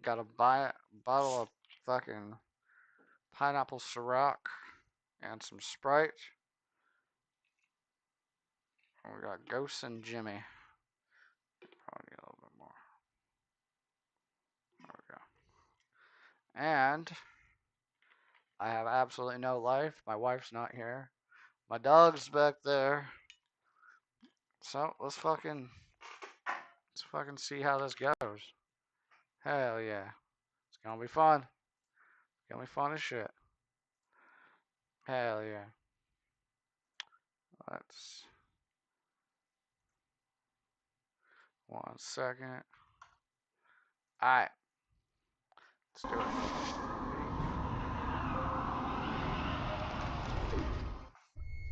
Got a bottle of fucking pineapple Ciroc and some Sprite. And we got Ghost and Jimmy. Probably need a little bit more. There we go. And I have absolutely no life. My wife's not here. My dog's back there. So let's fucking see how this goes. Hell yeah. It's gonna be fun. It's gonna be fun as shit. Hell yeah. Let's 1 second. Alright. Let's do it.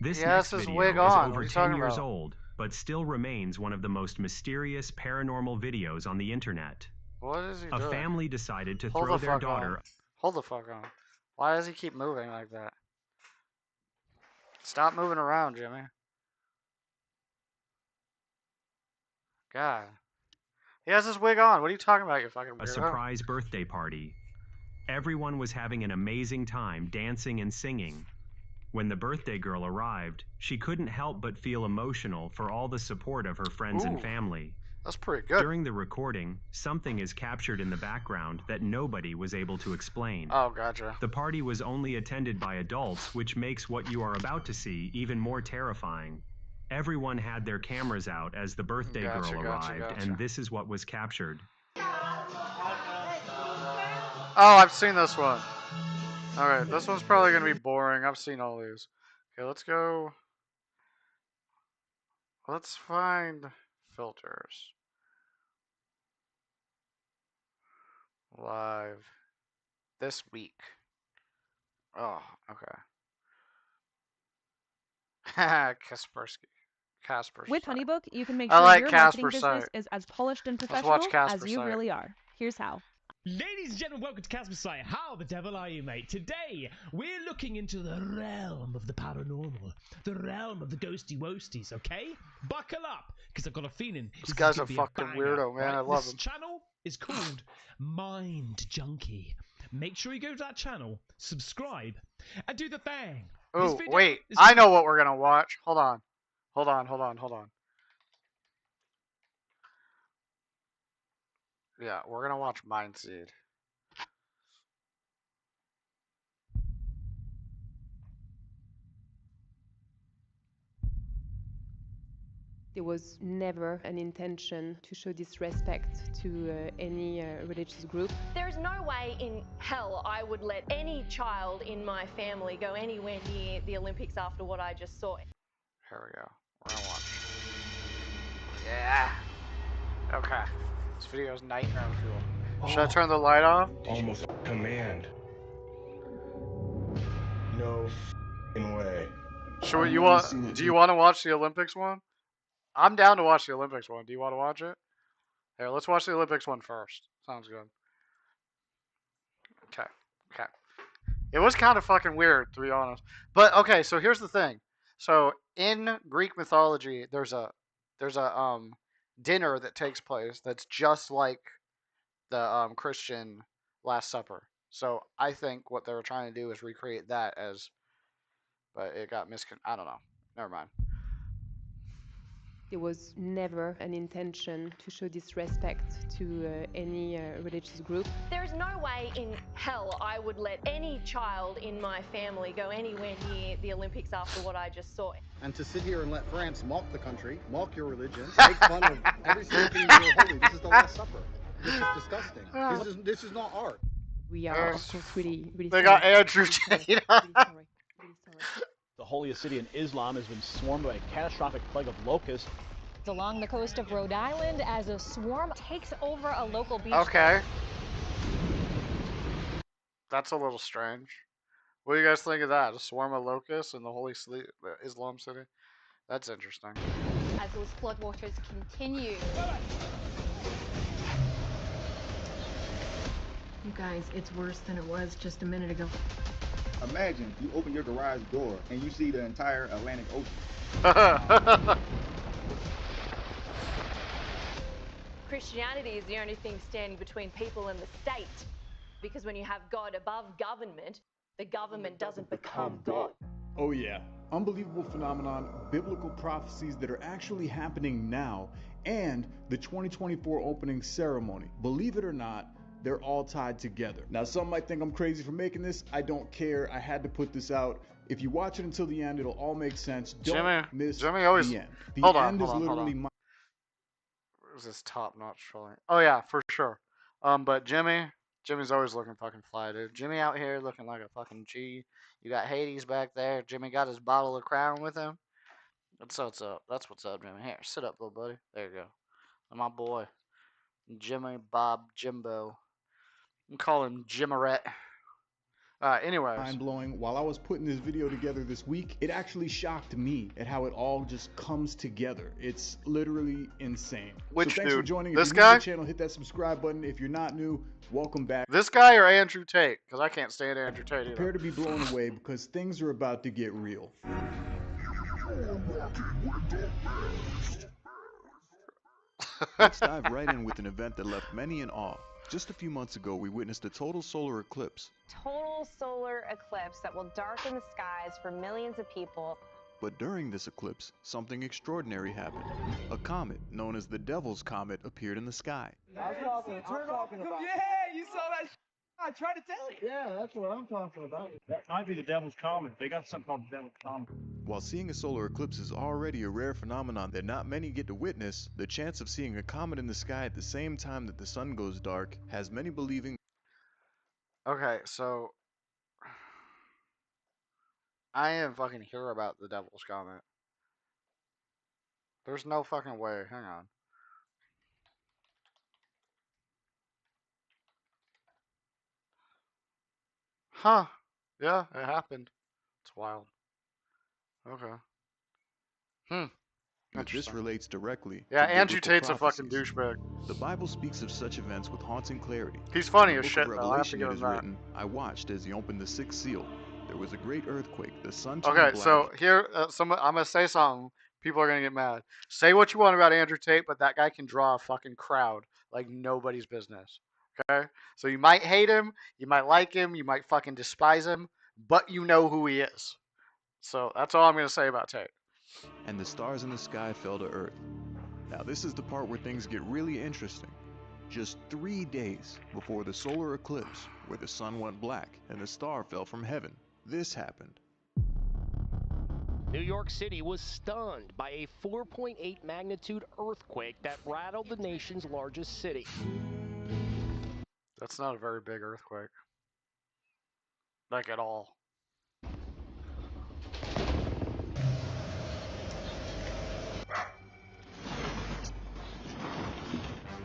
This He next has his video wig is on. What are over you 10 talking years about? old, but still remains one of the most mysterious paranormal videos on the internet. What is he A doing? family decided to Hold throw the their fuck daughter. on. Hold the fuck on. Why does he keep moving like that? Stop moving around, Jimmy. God. He has his wig on. What are you talking about, you fucking weirdo? A surprise birthday party. Everyone was having an amazing time dancing and singing. When the birthday girl arrived, she couldn't help but feel emotional for all the support of her friends and family. That's pretty good. During the recording, something is captured in the background that nobody was able to explain. Oh, gotcha. The party was only attended by adults, which makes what you are about to see even more terrifying. Everyone had their cameras out as the birthday girl arrived, and this is what was captured. Oh, I've seen this one. Alright, this one's probably going to be boring. I've seen all these. Okay, let's go. Let's find filters. Live. This week. Oh, okay. Kaspersky. With Site. HoneyBook, you can make I sure like your Casper marketing business Site. is as polished and Let's watch professional Casper as you Site. really are. Here's how. Ladies and gentlemen, welcome to Casper Site. How the devil are you, mate? Today, we're looking into the realm of the paranormal, the realm of the ghosty woasties, okay? Buckle up, because I've got a feeling This guy's a be fucking banger, weirdo, man. right? I love this him. Channel is called Mind Junkie. Make sure you go to that channel, subscribe, and do the thing. Oh, wait. I know what we're going to watch. Hold on. Hold on. Yeah, we're going to watch Mindseed. There was never an intention to show disrespect to any religious group. There's no way in hell I would let any child in my family go anywhere near the Olympics after what I just saw. Here we go. We're gonna watch. Yeah. Okay. This video is nightmare fuel. Should I turn the light off? Almost command. No way. Should we, do you want to watch the Olympics one? I'm down to watch the Olympics one. Do you want to watch it? Here, let's watch the Olympics one first. Sounds good. Okay. It was kind of fucking weird, to be honest. But okay, so here's the thing. So in Greek mythology, there's a dinner that takes place that's just like the Christian Last Supper. So I think what they were trying to do is recreate that as, but it got I don't know. Never mind. There was never an intention to show disrespect to any religious group. There's no way in hell I would let any child in my family go anywhere near the Olympics after what I just saw. And to sit here and let France mock the country, mock your religion, make fun of every single thing you feel holy. This is the Last Supper. This is disgusting. This is not art. We are, of course, really They sorry. got Andrew Tate. Really sorry. The holiest city in Islam has been swarmed by a catastrophic plague of locusts. Along the coast of Rhode Island as a swarm takes over a local beach. Okay. That's a little strange. What do you guys think of that? A swarm of locusts in the holy Islam city? That's interesting. As those floodwaters continue. You guys, it's worse than it was just a minute ago. Imagine you open your garage door and you see the entire Atlantic Ocean. Christianity is the only thing standing between people and the state. Because when you have God above government, the government doesn't become God. Oh yeah, unbelievable phenomenon, biblical prophecies that are actually happening now, and the 2024 opening ceremony. Believe it or not, they're all tied together. Now some might think I'm crazy for making this. I don't care. I had to put this out. If you watch it until the end, it'll all make sense. Don't miss Jimmy always, the end. The hold end on, is literally my... Where's this top-notch trolling? Oh yeah, for sure. But Jimmy's always looking fucking fly, dude. Jimmy out here looking like a fucking G. You got Hades back there. Jimmy got his bottle of Crown with him. That's what's up. That's what's up, Jimmy. Here, sit up, little buddy. There you go. My boy, Jimmy Bob Jimbo. I'm calling him Jimmerette. Anyways. Mind-blowing. While I was putting this video together this week, it actually shocked me at how it all just comes together. It's literally insane. Which so thanks dude? for joining. This if you're guy? New to the channel, hit that subscribe button. If you're not new, welcome back. This guy or Andrew Tate? Because I can't stand Andrew Tate either. Prepare to be blown away because things are about to get real. Let's dive right in with an event that left many in awe. Just a few months ago, we witnessed a total solar eclipse. Total solar eclipse that will darken the skies for millions of people. But during this eclipse, something extraordinary happened. A comet, known as the Devil's Comet, appeared in the sky. I'm talking about. Yeah, you saw that. I tried to tell you. Yeah, that's what I'm talking about. That might be the Devil's Comet. They got something called the Devil's Comet. While seeing a solar eclipse is already a rare phenomenon that not many get to witness, the chance of seeing a comet in the sky at the same time that the sun goes dark has many believing. Okay, so I didn't fucking hear about the Devil's Comet. There's no fucking way. Hang on. Huh. Yeah, it happened. It's wild. Okay. But this relates directly. Yeah, to Andrew biblical Tate's prophecies. a fucking douchebag. The Bible speaks of such events with haunting clarity. He's funny In as the shit, book though. of I have to Revelation, give it him is that. written, I watched as he opened the sixth seal. There was a great earthquake. The sun turned Okay, black. so here, I'm gonna say something. People are gonna get mad. Say what you want about Andrew Tate, but that guy can draw a fucking crowd like nobody's business. Okay, so you might hate him, you might like him, you might fucking despise him, but you know who he is. So that's all I'm gonna say about Tate. And the stars in the sky fell to earth. Now this is the part where things get really interesting. Just 3 days before the solar eclipse, where the sun went black and the star fell from heaven, this happened. New York City was stunned by a 4.8 magnitude earthquake that rattled the nation's largest city. That's not a very big earthquake. Like at all.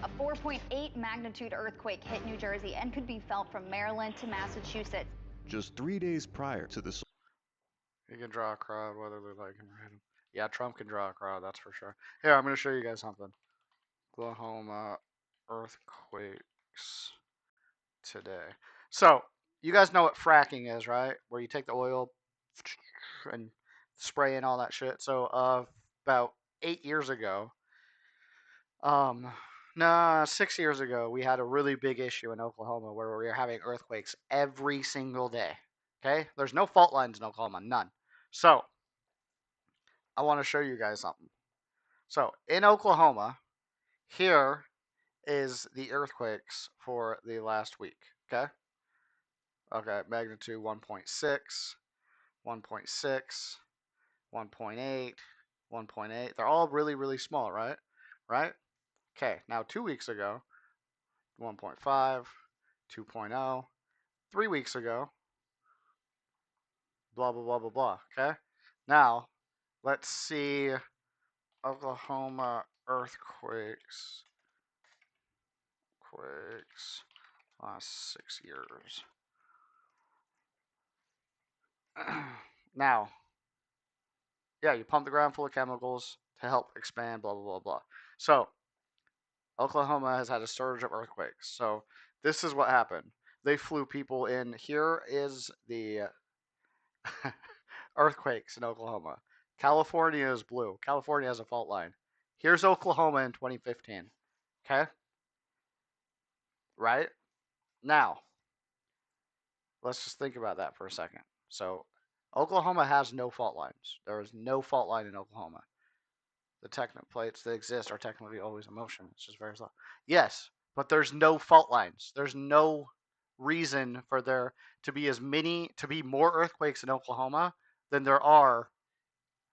A 4.8 magnitude earthquake hit New Jersey and could be felt from Maryland to Massachusetts. Just 3 days prior to the He can draw a crowd whether they like him or hate him. Yeah, Trump can draw a crowd, that's for sure. Here, I'm going to show you guys something. Oklahoma earthquakes today. So, you guys know what fracking is, right? Where you take the oil and spray and all that shit. So, about 8 years ago, 6 years ago, we had a really big issue in Oklahoma where we were having earthquakes every single day. Okay? There's no fault lines in Oklahoma, none. So, I want to show you guys something. So, in Oklahoma, here is the earthquakes for the last week. Okay? Okay, magnitude 1.6, 1.6, 1.8, 1.8. They're all really, really small, right? Right? Okay, now 2 weeks ago, 1.5, 2.0. 3 weeks ago, blah, blah, blah, blah, blah. Okay? Now, let's see Oklahoma earthquakes. Last 6 years. Now, yeah, you pump the ground full of chemicals to help expand, blah, blah, blah, blah. So, Oklahoma has had a surge of earthquakes. So, this is what happened. They flew people in. Here is the earthquakes in Oklahoma. California is blue. California has a fault line. Here's Oklahoma in 2015. Okay? right? Now, let's just think about that for a second. So, Oklahoma has no fault lines. There is no fault line in Oklahoma. The tectonic plates that exist are technically always in motion. It's just very slow. Yes, but there's no fault lines. There's no reason for there to be more earthquakes in Oklahoma than there are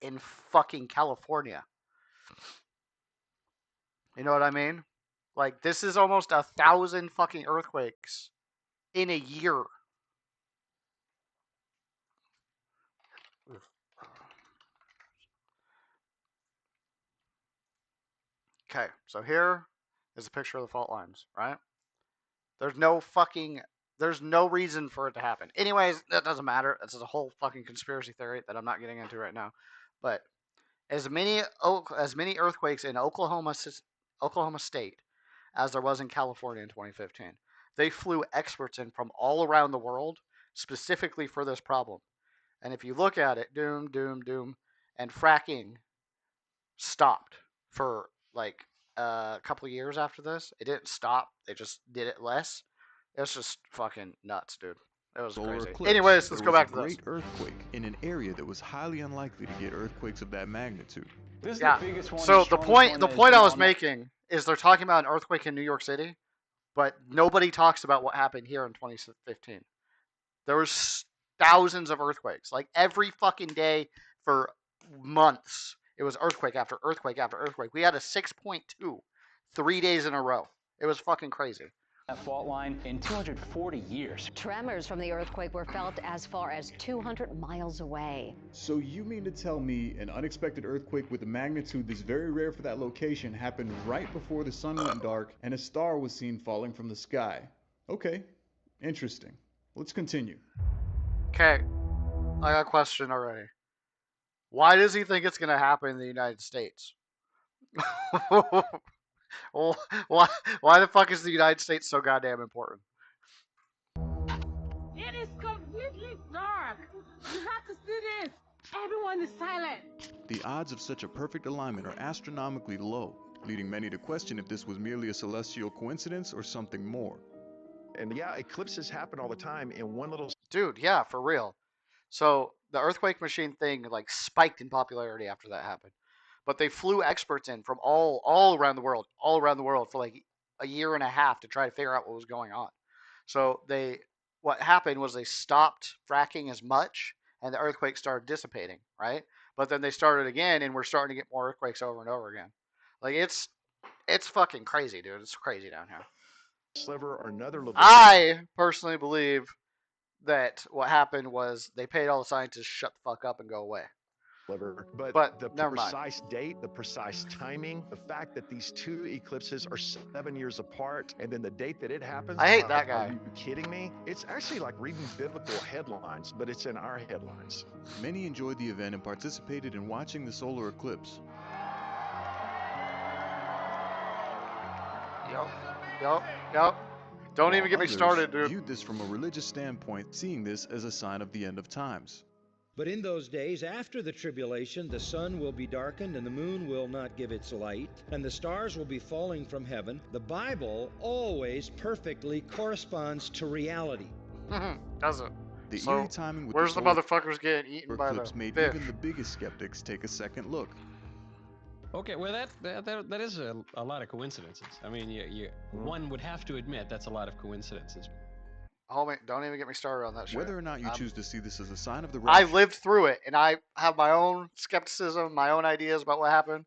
in fucking California. You know what I mean? Like, this is almost 1,000 fucking earthquakes in a year. Okay, so here is a picture of the fault lines, right? There's no reason for it to happen. Anyways, that doesn't matter. This is a whole fucking conspiracy theory that I'm not getting into right now. But as many earthquakes in Oklahoma State as there was in California in 2015. They flew experts in from all around the world specifically for this problem. And if you look at it, doom, and fracking stopped for like a couple of years after this. It didn't stop. They just did it less. It's just fucking nuts, dude. It was crazy. Eclipse. Anyways, let's go back to this. There was a great earthquake in an area that was highly unlikely to get earthquakes of that magnitude. This is Yeah. the biggest one. So the point I was making is they're talking about an earthquake in New York City, but nobody talks about what happened here in 2015. There was thousands of earthquakes. Like every fucking day for months, it was earthquake after earthquake after earthquake. We had a 6.2 3 days in a row. It was fucking crazy. That fault line in 240 years. Tremors from the earthquake were felt as far as 200 miles away. So you mean to tell me an unexpected earthquake with a magnitude that's very rare for that location happened right before the sun went dark and a star was seen falling from the sky? Okay, interesting. Let's continue. Okay, I got a question already. Why does he think it's going to happen in the United States? Well, why the fuck is the United States so goddamn important? It is completely dark. You have to see this. Everyone is silent. The odds of such a perfect alignment are astronomically low, leading many to question if this was merely a celestial coincidence or something more. And yeah, eclipses happen all the time in one little... Dude, yeah, for real. So the earthquake machine thing like spiked in popularity after that happened. But they flew experts in from all around the world for like a year and a half to try to figure out what was going on. So what happened was they stopped fracking as much and the earthquake started dissipating, right? But then they started again and we're starting to get more earthquakes over and over again. Like it's fucking crazy, dude. It's crazy down here. Sliver or another little... I personally believe that what happened was they paid all the scientists to shut the fuck up and go away. But the never mind. precise date, the precise timing, the fact that these two eclipses are 7 years apart, and then the date that it happens. I hate that guy. Are you kidding me? It's actually like reading biblical headlines, but it's in our headlines. Many enjoyed the event and participated in watching the solar eclipse. Yep. Don't even get me started, dude. Viewed this from a religious standpoint, seeing this as a sign of the end of times. But in those days after the tribulation, the sun will be darkened and the moon will not give its light, and the stars will be falling from heaven. The Bible always perfectly corresponds to reality. Does it? The eerie timing with where's the solar motherfuckers getting eaten by the eclipse made fish? even the biggest skeptics take a second look. Okay, well that is a lot of coincidences. I mean, one would have to admit that's a lot of coincidences. Homie, don't even get me started on that shit. Whether or not you choose to see this as a sign of the I rapture, lived through it, and I have my own skepticism, my own ideas about what happened.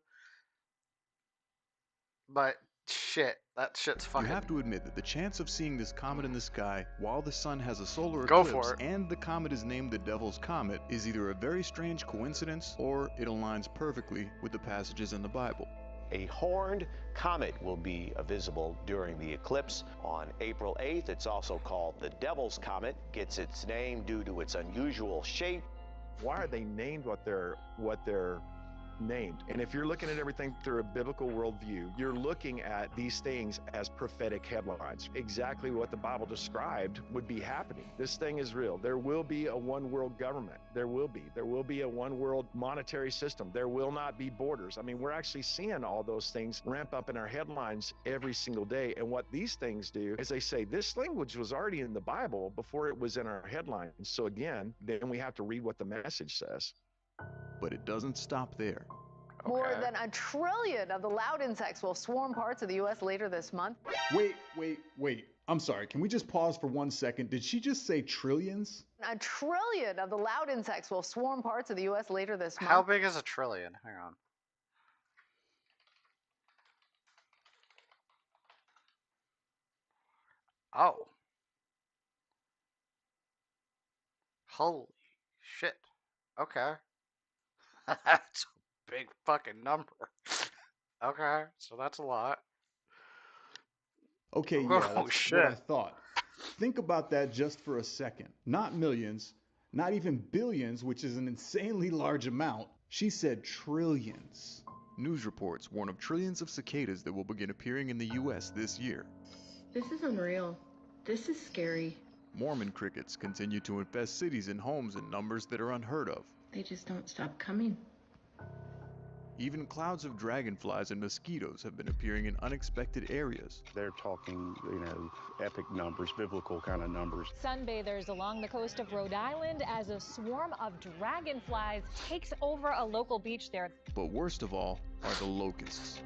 But shit, that shit's fucking... you have to admit that the chance of seeing this comet in the sky while the sun has a solar Go eclipse for it. and the comet is named the Devil's Comet is either a very strange coincidence or it aligns perfectly with the passages in the Bible. A horned comet will be visible during the eclipse on April 8th. It's also called the Devil's Comet. Gets its name due to its unusual shape. Why are they named what they're named. And if you're looking at everything through a biblical worldview, you're looking at these things as prophetic headlines. Exactly what the Bible described would be happening. This thing is real. There will be a one world government. There will be a one world monetary system. There will not be borders. I mean, we're actually seeing all those things ramp up in our headlines every single day. And what these things do is they say this language was already in the Bible before it was in our headlines. So again, then we have to read what the message says. But it doesn't stop there. More than 1 trillion of the loud insects will swarm parts of the U.S. later this month. Wait. I'm sorry. Can we just pause for 1 second? Did she just say trillions? 1 trillion of the loud insects will swarm parts of the U.S. later this month. How big is a trillion? Hang on. Oh. Holy shit. Okay. That's a big fucking number. Okay, so that's a lot. Okay, yeah, Oh, that's shit. what I thought. Think about that just for a second. Not millions, not even billions, which is an insanely large amount. She said trillions. News reports warn of trillions of cicadas that will begin appearing in the U.S. this year. This is unreal. This is scary. Mormon crickets continue to infest cities and homes in numbers that are unheard of. They just don't stop coming. Even clouds of dragonflies and mosquitoes have been appearing in unexpected areas. They're talking, epic numbers, biblical kind of numbers. Sunbathers along the coast of Rhode Island as a swarm of dragonflies takes over a local beach there. But worst of all are the locusts.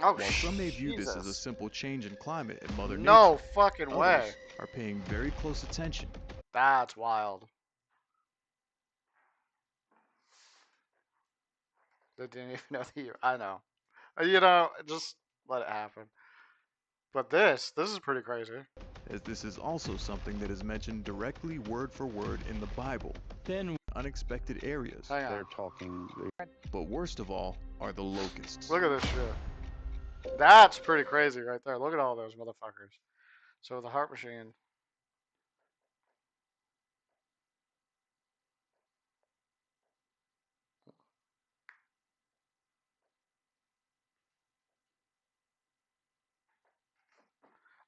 Oh, While some may view this as a Jesus. simple change in climate and Mother Nature, No fucking others way. are paying very close attention. That's wild. They didn't even know the year. I know. Just let it happen. But this is pretty crazy. As this is also something that is mentioned directly word for word in the Bible. Then unexpected areas. Hang on. They're talking. But worst of all are the locusts. Look at this shit. That's pretty crazy right there. Look at all those motherfuckers. So the heart machine.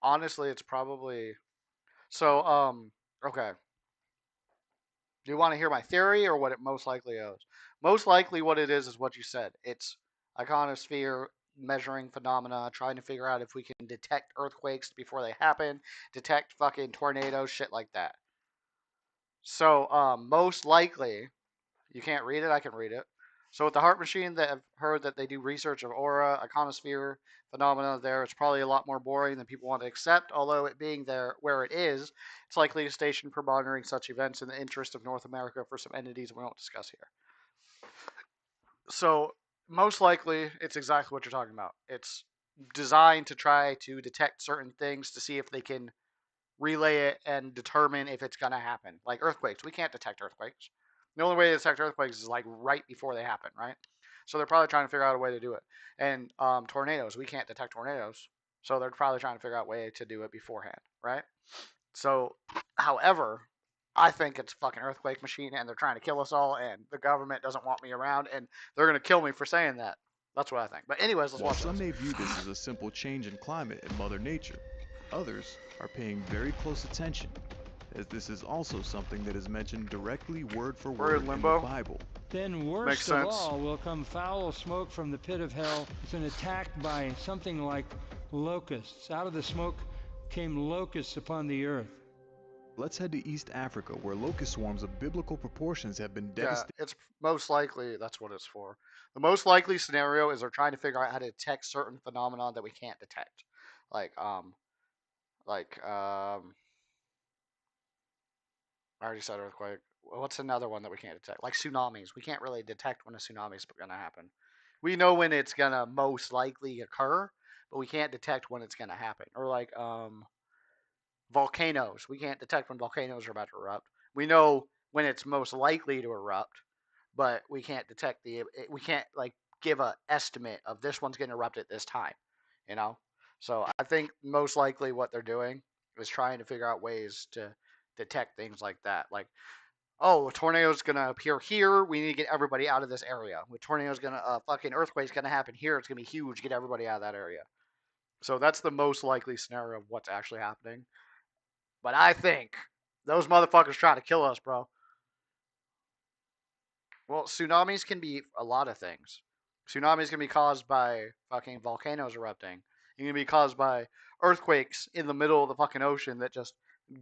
Honestly, it's probably okay. Do you want to hear my theory or what it most likely is? Most likely what it is what you said. It's iconosphere measuring phenomena, trying to figure out if we can detect earthquakes before they happen, detect fucking tornadoes, shit like that. So most likely, you can't read it, I can read it. So with the heart machine, that I've heard that they do research of aura, iconosphere phenomena there. It's probably a lot more boring than people want to accept, although it being there where it is, it's likely a station for monitoring such events in the interest of North America for some entities we won't discuss here. So most likely, it's exactly what you're talking about. It's designed to try to detect certain things to see if they can relay it and determine if it's going to happen. Like earthquakes. We can't detect earthquakes. The only way to detect earthquakes is like right before they happen, right? So they're probably trying to figure out a way to do it. And tornadoes, we can't detect tornadoes. So they're probably trying to figure out a way to do it beforehand, right? So, however, I think it's a fucking earthquake machine and they're trying to kill us all and the government doesn't want me around and they're going to kill me for saying that. That's what I think. But anyways, let's While watch some this. may view this as a simple change in climate and Mother Nature, others are paying very close attention, as this is also something that is mentioned directly word for We're word in in the limbo. Bible. Then Makes worst sense. of all will come foul smoke from the pit of hell. It's an attack by something like locusts. Out of the smoke came locusts upon the earth. Let's head to East Africa, where locust swarms of biblical proportions have been Yeah, devastating. it's most likely that's what it's for. The most likely scenario is they're trying to figure out how to detect certain phenomena that we can't detect. Like I already said earthquake. What's another one that we can't detect? Like tsunamis. We can't really detect when a tsunami is going to happen. We know when it's going to most likely occur, but we can't detect when it's going to happen. Or like volcanoes. We can't detect when volcanoes are about to erupt. We know when it's most likely to erupt, but we can't detect we can't like give a estimate of this one's going to erupt at this time, you know? So I think most likely what they're doing is trying to figure out ways to detect things like that. Like oh, a tornado's gonna appear here. We need to get everybody out of this area. A tornado's gonna, fucking earthquake's gonna happen here. It's gonna be huge. Get everybody out of that area. So that's the most likely scenario of what's actually happening. But I think those motherfuckers trying to kill us, bro. Well, tsunamis can be a lot of things. Tsunamis can be caused by fucking volcanoes erupting. It can be caused by earthquakes in the middle of the fucking ocean that just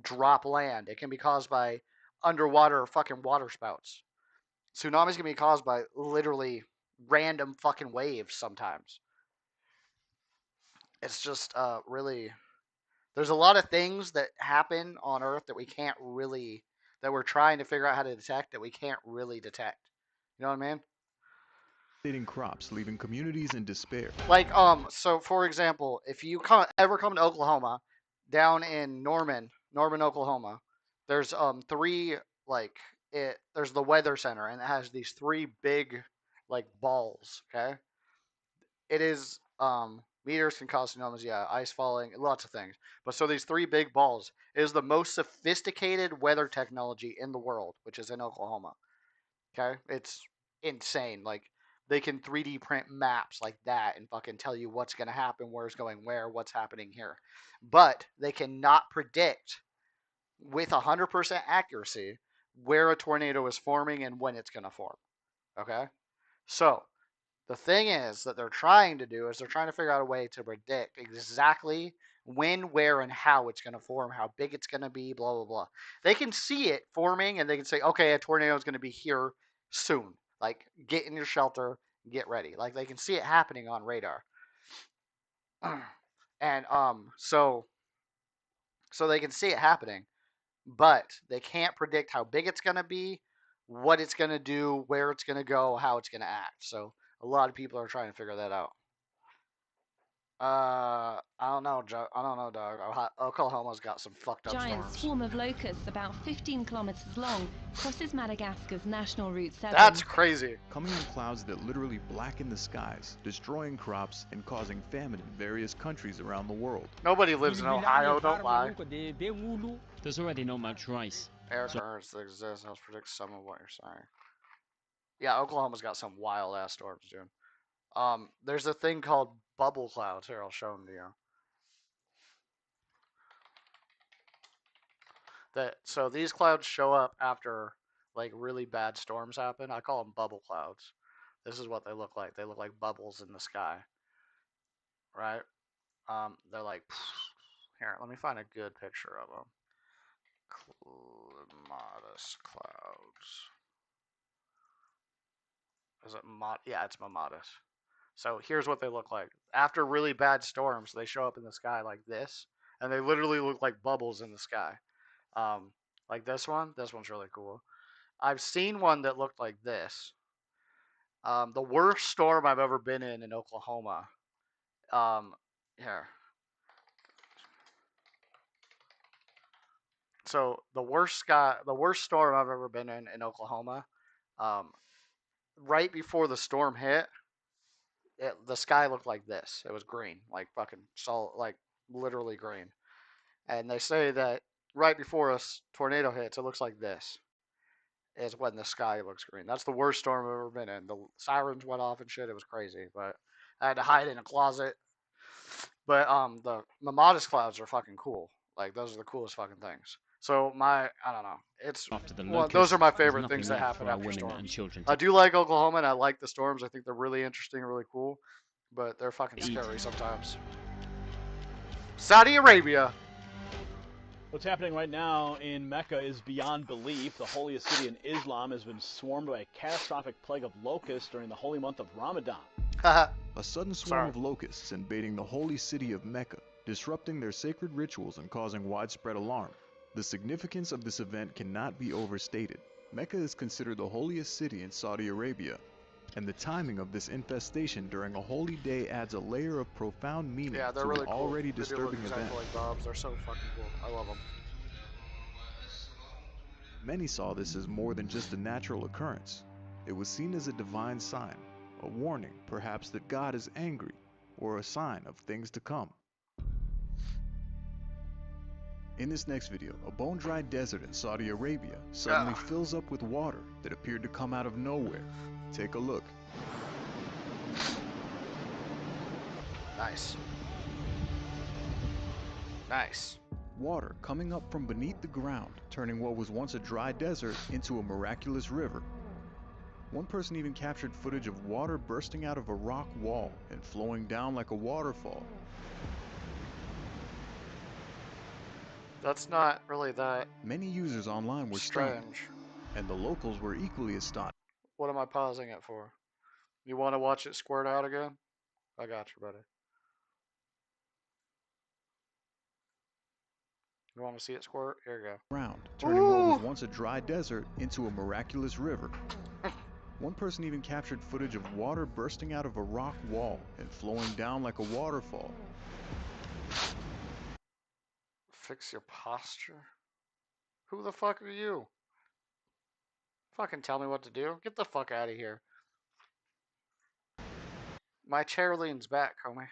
drop land. It can be caused by underwater fucking water spouts. Tsunamis can be caused by literally random fucking waves sometimes. It's just really... There's a lot of things that happen on Earth that we can't really... that we're trying to figure out how to detect that we can't really detect. You know what I mean? Devastating crops, leaving communities in despair. Like, so for example, if you ever come to Oklahoma, down in Norman, Oklahoma, there's three, like, there's the weather center, and it has these three big, like, balls, okay? It is, meteors can cause tsunamis, yeah, ice falling, lots of things. But so these three big balls is the most sophisticated weather technology in the world, which is in Oklahoma, okay? It's insane, like, they can 3D print maps like that and fucking tell you what's going to happen, where's going where, what's happening here. But they cannot predict with 100% accuracy where a tornado is forming and when it's going to form. Okay? So, the thing is that they're trying to do is they're trying to figure out a way to predict exactly when, where, and how it's going to form, how big it's going to be, blah, blah, blah. They can see it forming and they can say, okay, a tornado is going to be here soon. Like, get in your shelter, get ready. Like, they can see it happening on radar. And, so they can see it happening, but they can't predict how big it's going to be, what it's going to do, where it's going to go, how it's going to act. So, a lot of people are trying to figure that out. I don't know, dog. Oklahoma's got some fucked up Giant storms. swarm of locusts, about 15 kilometers long, crosses Madagascar's national Route 7. That's crazy. Coming in clouds that literally blacken the skies, destroying crops and causing famine in various countries around the world. Nobody lives in Ohio, don't lie. There's already not much rice. Air currents that exist helps predict some of what you're saying. Yeah, Oklahoma's got some wild ass storms, dude. There's a thing called bubble clouds. Here, I'll show them to you. So these clouds show up after like really bad storms happen. I call them bubble clouds. This is what they look like. They look like bubbles in the sky, right? They're like, here, let me find a good picture of them. Clematis clouds. Is it yeah, it's Mamatis. So here's what they look like. After really bad storms, they show up in the sky like this, and they literally look like bubbles in the sky. Like this one. This one's really cool. I've seen one that looked like this. The worst storm I've ever been in Oklahoma. Here. So the worst storm I've ever been in Oklahoma. Right before the storm hit, the sky looked like this. It was green, like fucking solid, like literally green. And they say that right before a tornado hits, it looks like this. Is when the sky looks green. That's the worst storm I've ever been in. The sirens went off and shit. It was crazy, but I had to hide in a closet. But the Mamatis clouds are fucking cool. Like those are the coolest fucking things. So I don't know. It's those are my favorite things that happen after storms. I do like Oklahoma and I like the storms. I think they're really interesting and really cool, but they're fucking scary sometimes. Saudi Arabia. What's happening right now in Mecca is beyond belief. The holiest city in Islam has been swarmed by a catastrophic plague of locusts during the holy month of Ramadan. A sudden swarm of locusts invading the holy city of Mecca, disrupting their sacred rituals and causing widespread alarm. The significance of this event cannot be overstated. Mecca is considered the holiest city in Saudi Arabia, and the timing of this infestation during a holy day adds a layer of profound meaning to really an cool. already disturbing event. Like Bobs. They're so fucking cool. I love them. Many saw this as more than just a natural occurrence. It was seen as a divine sign, a warning perhaps that God is angry, or a sign of things to come. In this next video, a bone-dry desert in Saudi Arabia suddenly fills up with water that appeared to come out of nowhere. Take a look. Nice. Nice. Water coming up from beneath the ground, turning what was once a dry desert into a miraculous river. One person even captured footage of water bursting out of a rock wall and flowing down like a waterfall. That's not really that Many users online were stunned, strange. and the locals were equally astonished. What am I pausing it for? You want to watch it squirt out again? I got you, buddy. You want to see it squirt? Here you go. Ground, turning what was once a dry desert into a miraculous river. One person even captured footage of water bursting out of a rock wall and flowing down like a waterfall. Fix your posture? Who the fuck are you? Fucking tell me what to do? Get the fuck out of here. My chair leans back, homie.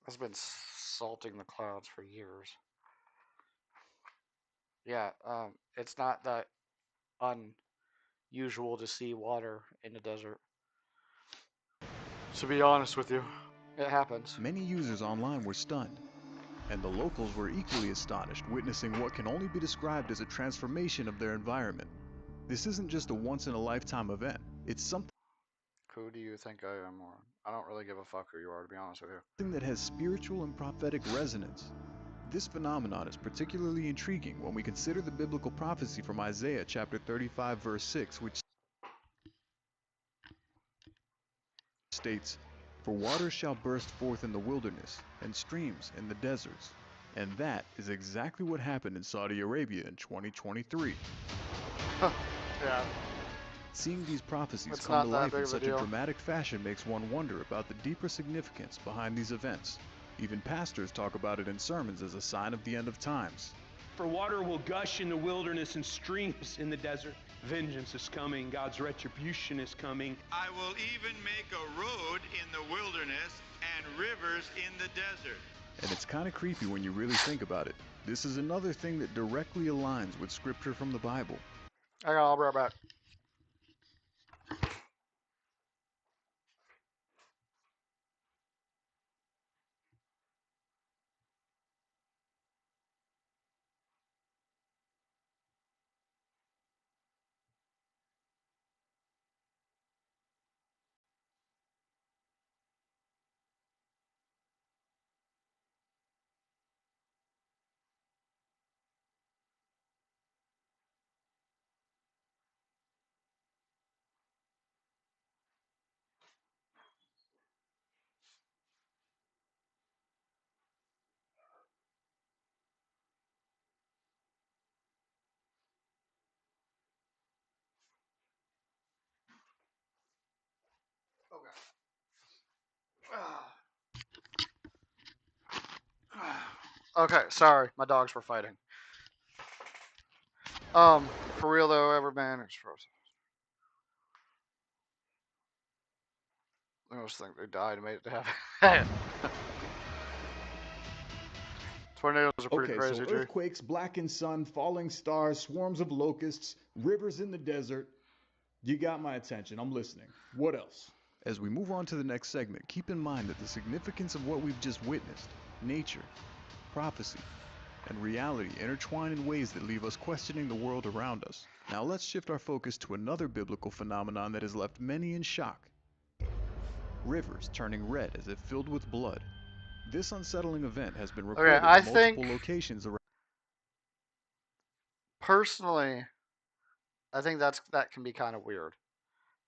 I've been salting the clouds for years. Yeah, it's not that unusual to see water in the desert. To be honest with you, it happens. Many users online were stunned, and the locals were equally astonished, witnessing what can only be described as a transformation of their environment. This isn't just a once-in-a-lifetime event. It's something Who do you think I am, Warren? I don't really give a fuck who you are, to be honest with you. that has spiritual and prophetic resonance. This phenomenon is particularly intriguing when we consider the biblical prophecy from Isaiah chapter 35 verse 6, which states, "For waters shall burst forth in the wilderness, and streams in the deserts." And that is exactly what happened in Saudi Arabia in 2023. Yeah. Seeing these prophecies It's come not to that life big in of a such a deal. dramatic fashion makes one wonder about the deeper significance behind these events. Even pastors talk about it in sermons as a sign of the end of times. For water will gush in the wilderness and streams in the desert. Vengeance is coming, God's retribution is coming. I will even make a road in the wilderness and rivers in the desert. And it's kind of creepy when you really think about it. This is another thing that directly aligns with scripture from the Bible. I'll be right back. Okay, sorry, my dogs were fighting. For real though, Everman, it's frozen. I almost think they died and made it to happen. Tornadoes are pretty Okay, crazy, so G. earthquakes, blackened sun, falling stars, swarms of locusts, rivers in the desert. You got my attention. I'm listening. What else? As we move on to the next segment, keep in mind that the significance of what we've just witnessed, nature, prophecy, and reality intertwine in ways that leave us questioning the world around us. Now let's shift our focus to another biblical phenomenon that has left many in shock. Rivers turning red as if filled with blood. This unsettling event has been recorded I at multiple think locations around. personally, I think that can be kind of weird.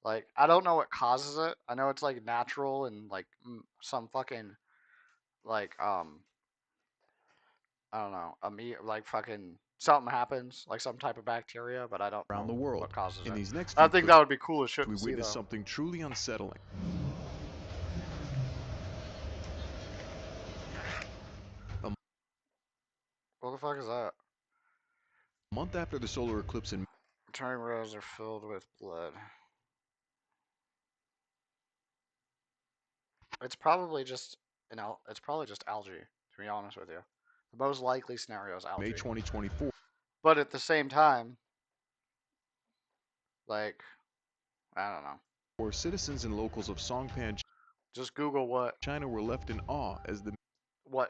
Like, I don't know what causes it. I know it's like natural and like some fucking like I don't know, like fucking something happens, like some type of bacteria, but I don't around know the world. what causes In it. these next I few think clips, that would be cool as shit we to see, witness though. something truly unsettling. What the fuck is that? A month after the solar eclipse in Turning rivers are filled with blood. It's probably just it's probably just algae, to be honest with you. The most likely scenario is algae. May 2024. But at the same time, like, I don't know. Where citizens and locals of Songpan, Just Google what China were left in awe as the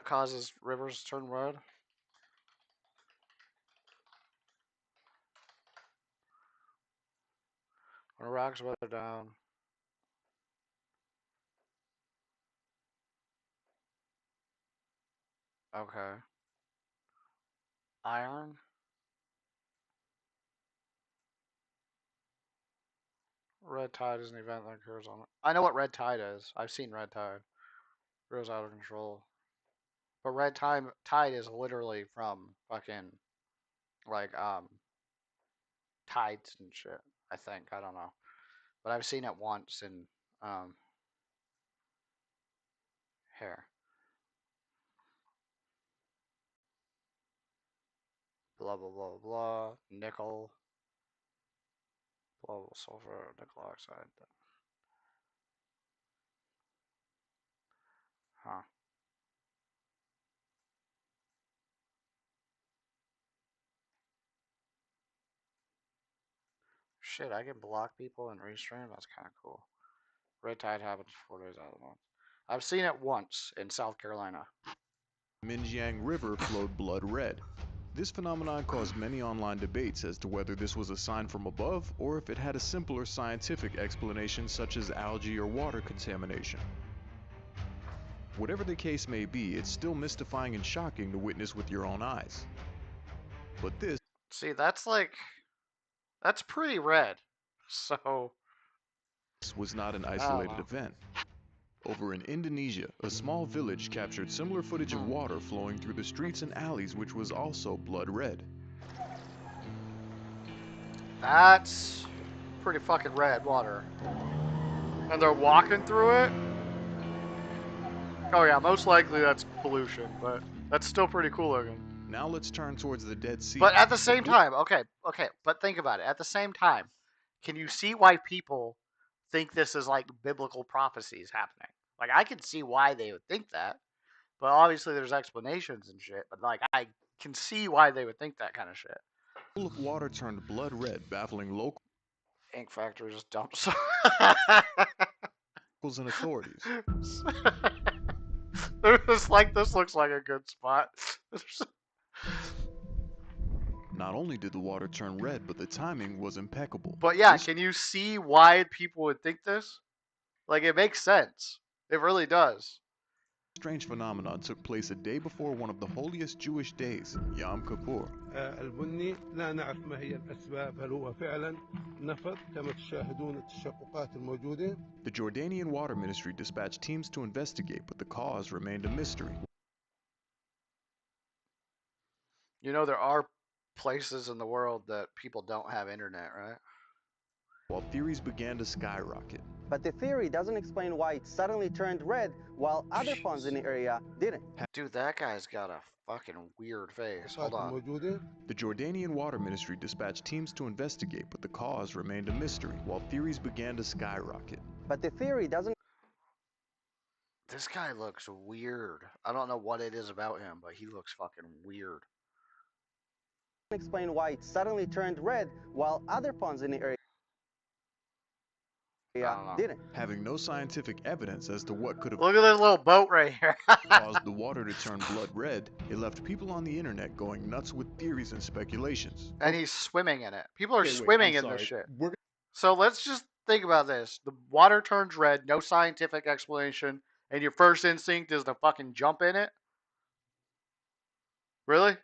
causes rivers to turn red. When rocks weather down. Okay. Iron. Red tide is an event that occurs on it. I know what red tide is. I've seen red tide. Rivers out of control. But red tide is literally from fucking like tides and shit. I think. I don't know. But I've seen it once in here. Blah blah blah blah. Nickel. Blah blah sulfur, nickel oxide. Huh. Shit, I can block people and restream? That's kind of cool. Red tide happens 4 days out of the month. I've seen it once in South Carolina. Minjiang River flowed blood red. This phenomenon caused many online debates as to whether this was a sign from above or if it had a simpler scientific explanation such as algae or water contamination. Whatever the case may be, it's still mystifying and shocking to witness with your own eyes. But this... See, that's pretty red. So... This was not an isolated event. Over in Indonesia, a small village captured similar footage of water flowing through the streets and alleys, which was also blood red. That's pretty fucking red water. And they're walking through it? Oh yeah, most likely that's pollution, but that's still pretty cool looking. Now let's turn towards the Dead Sea. But at the same time, okay, but think about it. At the same time, can you see why people think this is like biblical prophecies happening? Like, I can see why they would think that, but obviously there's explanations and shit, but like, I can see why they would think that kind of shit. Full of water turned blood red, baffling locals Ink factory just dumps. and authorities. It's like, this looks like a good spot. Not only did the water turn red, but the timing was impeccable. But yeah, can you see why people would think this? Like, it makes sense. It really does. Strange phenomenon took place a day before one of the holiest Jewish days, Yom Kippur. البني لا نعرف ما هي الأسباب هل هو فعلا نفط كما تشاهدون التشققات الموجودة. The Jordanian Water Ministry dispatched teams to investigate, but the cause remained a mystery. You know, there are places in the world that people don't have internet, right? While theories began to skyrocket. But the theory doesn't explain why it suddenly turned red while other ponds in the area didn't. Dude, that guy's got a fucking weird face. Hold on. The Jordanian Water Ministry dispatched teams to investigate, but the cause remained a mystery, while theories began to skyrocket. But the theory doesn't... This guy looks weird. I don't know what it is about him, but he looks fucking weird. Explain why it suddenly turned red while other ponds in the area didn't. Having no scientific evidence as to what could have Look at this little boat right here. caused the water to turn blood red, it left people on the internet going nuts with theories and speculations. And he's swimming in it. People are Wait, swimming I'm in this sorry. shit. So let's just think about this. The water turns red, no scientific explanation, and your first instinct is to fucking jump in it? Really? I'm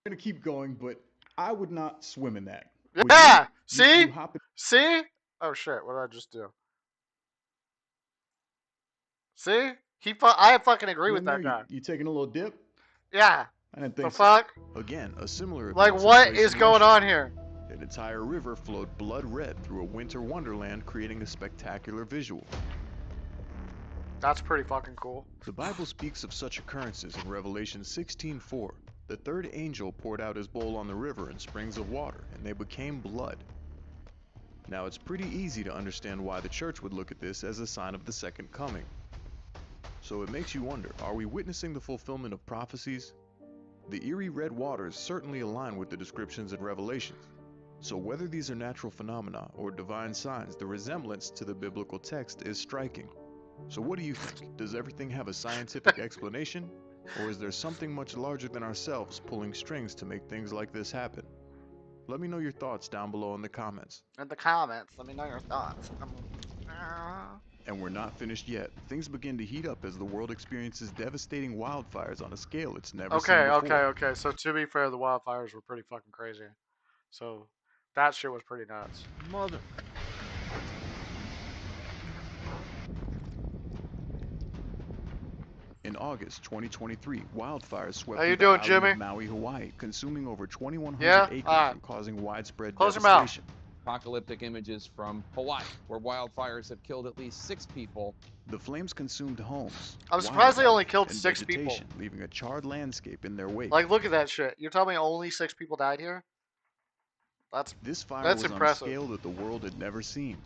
gonna keep going, but I would not swim in that. Yeah! You See? hop in- See? Oh shit, what did I just do? See? I fucking agree with that guy. You taking a little dip? Yeah. I didn't The think so. fuck? Again, a similar Like, event took what place is in going Russia. on here? An entire river flowed blood red through a winter wonderland, creating a spectacular visual. That's pretty fucking cool. The Bible speaks of such occurrences in Revelation 16:4. The third angel poured out his bowl on the river and springs of water, and they became blood. Now, it's pretty easy to understand why the church would look at this as a sign of the second coming. So it makes you wonder, are we witnessing the fulfillment of prophecies? The eerie red waters certainly align with the descriptions in Revelations. So whether these are natural phenomena or divine signs, the resemblance to the biblical text is striking. So what do you think? Does everything have a scientific explanation? Or is there something much larger than ourselves pulling strings to make things like this happen? Let me know your thoughts down below in the comments. In the comments, let me know your thoughts. And we're not finished yet. Things begin to heat up as the world experiences devastating wildfires on a scale it's never seen before. Okay. So to be fair, the wildfires were pretty fucking crazy. So that shit was pretty nuts. Mother. In August 2023, wildfires swept How you through doing, the Jimmy? island of Maui, Hawaii, consuming over 2,100 Yeah? acres and causing widespread Close your mouth. devastation. Apocalyptic images from Hawaii, where wildfires have killed at least 6 people. The flames consumed homes. I'm surprised they only wildlife, killed and 6 people. vegetation, leaving a charred landscape in their wake. Like, look at that shit. You're telling me only 6 people died here? This fire that's was impressive. on a scale that the world had never seen.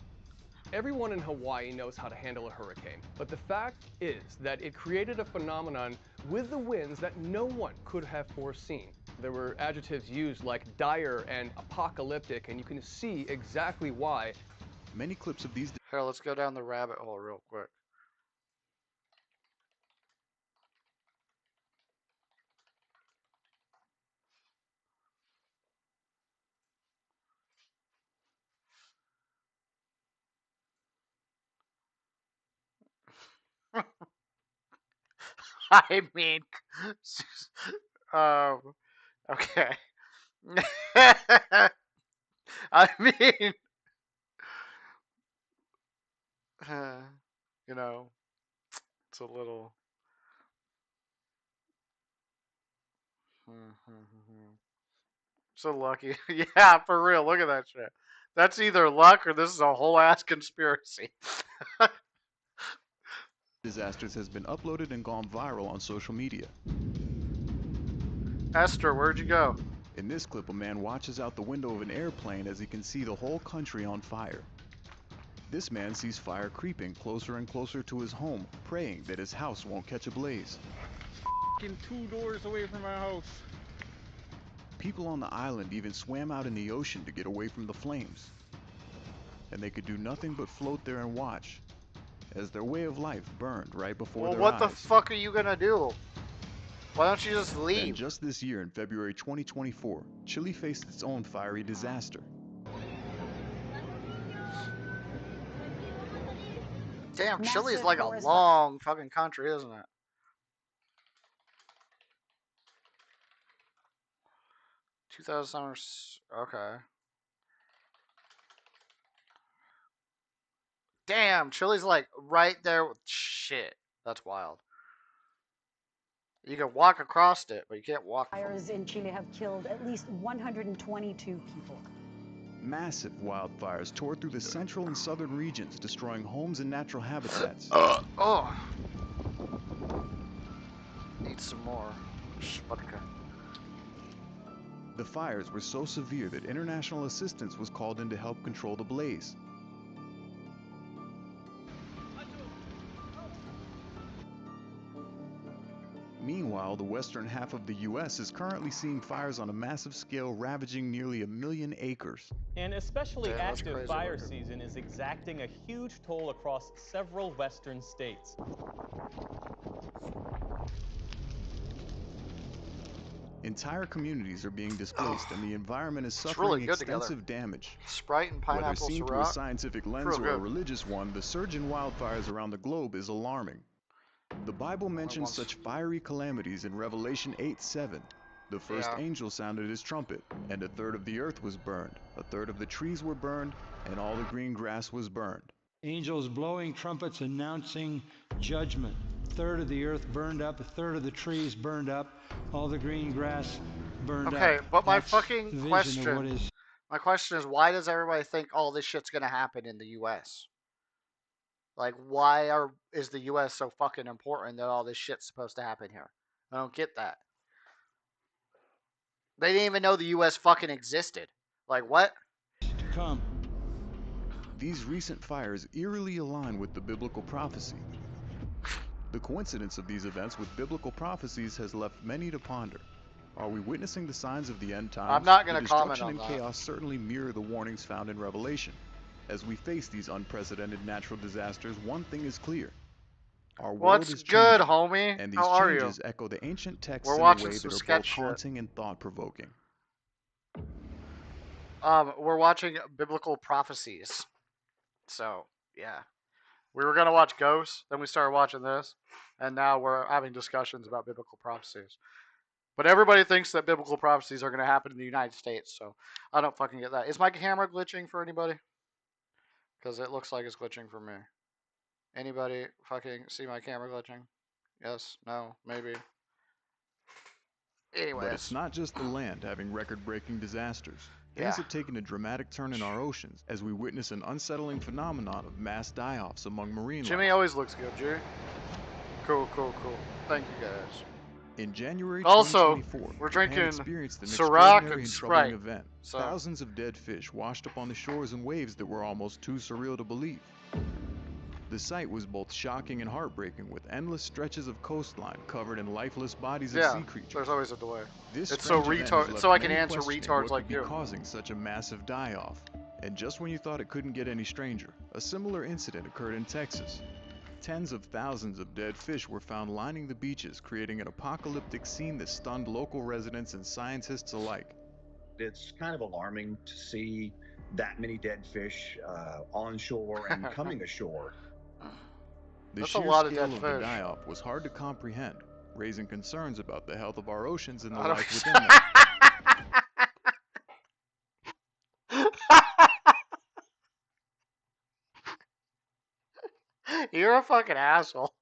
Everyone in Hawaii knows how to handle a hurricane, but the fact is that it created a phenomenon with the winds that no one could have foreseen. There were adjectives used like dire and apocalyptic, and you can see exactly why. Many clips of these... Here, let's go down the rabbit hole real quick. I mean, okay. I mean, you know, it's a little. So lucky. Yeah, for real. Look at that shit. That's either luck or this is a whole ass conspiracy. Disasters has been uploaded and gone viral on social media. Esther, where'd you go? In this clip, a man watches out the window of an airplane as he can see the whole country on fire. This man sees fire creeping closer and closer to his home, praying that his house won't catch ablaze. F***ing 2 doors away from my house. People on the island even swam out in the ocean to get away from the flames. And they could do nothing but float there and watch, as their way of life burned right before their what eyes. the fuck are you gonna do? Why don't you just leave? And just this year, in February 2024, Chile faced its own fiery disaster. Damn, Massive Chile's like a forest long fucking country, isn't it? $2,000. Okay. Damn, Chile's like right there with shit. That's wild. You can walk across it, but you can't walk. Fires in Chile have killed at least 122 people. Massive wildfires tore through the central and southern regions, destroying homes and natural habitats. Oh. Need some more. Vodka. The fires were so severe that international assistance was called in to help control the blaze. Meanwhile, the western half of the U.S. is currently seeing fires on a massive scale ravaging nearly 1 million acres. An especially Damn, that's active crazy fire looking. season is exacting a huge toll across several western states. Entire communities are being displaced and the environment is suffering really good together. extensive damage. Sprite and Whether pineapple seen through a Ciroc. scientific lens Real or a good. religious one, the surge in wildfires around the globe is alarming. The Bible mentions such fiery calamities in Revelation 8:7. The first Yeah. angel sounded his trumpet, and 1/3 of the earth was burned, 1/3 of the trees were burned, and all the green grass was burned. Angels blowing trumpets announcing judgment. 1/3 of the earth burned up, 1/3 of the trees burned up, all the green grass burned up. Okay, but my That's fucking the vision of question. what is My question is, why does everybody think all this shit's gonna happen in the U.S.? Like, why is the U.S. so fucking important that all this shit's supposed to happen here? I don't get that. They didn't even know the U.S. fucking existed. Like, what? to come. These recent fires eerily align with the biblical prophecy. The coincidence of these events with biblical prophecies has left many to ponder. Are we witnessing the signs of the end times? I'm not going to comment Destruction on and that. chaos certainly mirror the warnings found in Revelation. As we face these unprecedented natural disasters, one thing is clear. Our world What's is good, changing, homie? and these How are you? changes echo the ancient texts We're in a watching way some that are sketch both shit. haunting and thought-provoking. We're watching biblical prophecies. So, yeah. We were going to watch Ghosts, then we started watching this, and now we're having discussions about biblical prophecies. But everybody thinks that biblical prophecies are going to happen in the United States, so I don't fucking get that. Is my camera glitching for anybody? Because it looks like it's glitching for me. Anybody fucking see my camera glitching? Yes? No? Maybe? Anyways. But it's not just the land having record-breaking disasters. Things have taken a dramatic turn in our oceans as we witness an unsettling phenomenon of mass die-offs among marine Jimmy life. always looks good, Jimmy. Cool, cool, cool. Thank you, guys. In January Also, 2024, we're Japan drinking experienced an Ciroc extraordinary and and Sprite. troubling event. So- Thousands of dead fish washed up on the shores in waves that were almost too surreal to believe. The sight was both shocking and heartbreaking, with endless stretches of coastline covered in lifeless bodies of sea creatures. There's always a delay. This It's so strange event has retard. left So I can many answer questioning retards what like could you. be causing such a massive die-off. And just when you thought it couldn't get any stranger, a similar incident occurred in Texas. Tens of thousands of dead fish were found lining the beaches, creating an apocalyptic scene that stunned local residents and scientists alike. It's kind of alarming to see that many dead fish on shore and coming ashore. The That's a sheer lot of scale dead of the fish. die-off was hard to comprehend, raising concerns about the health of our oceans and the I don't- life within them. You're a fucking asshole.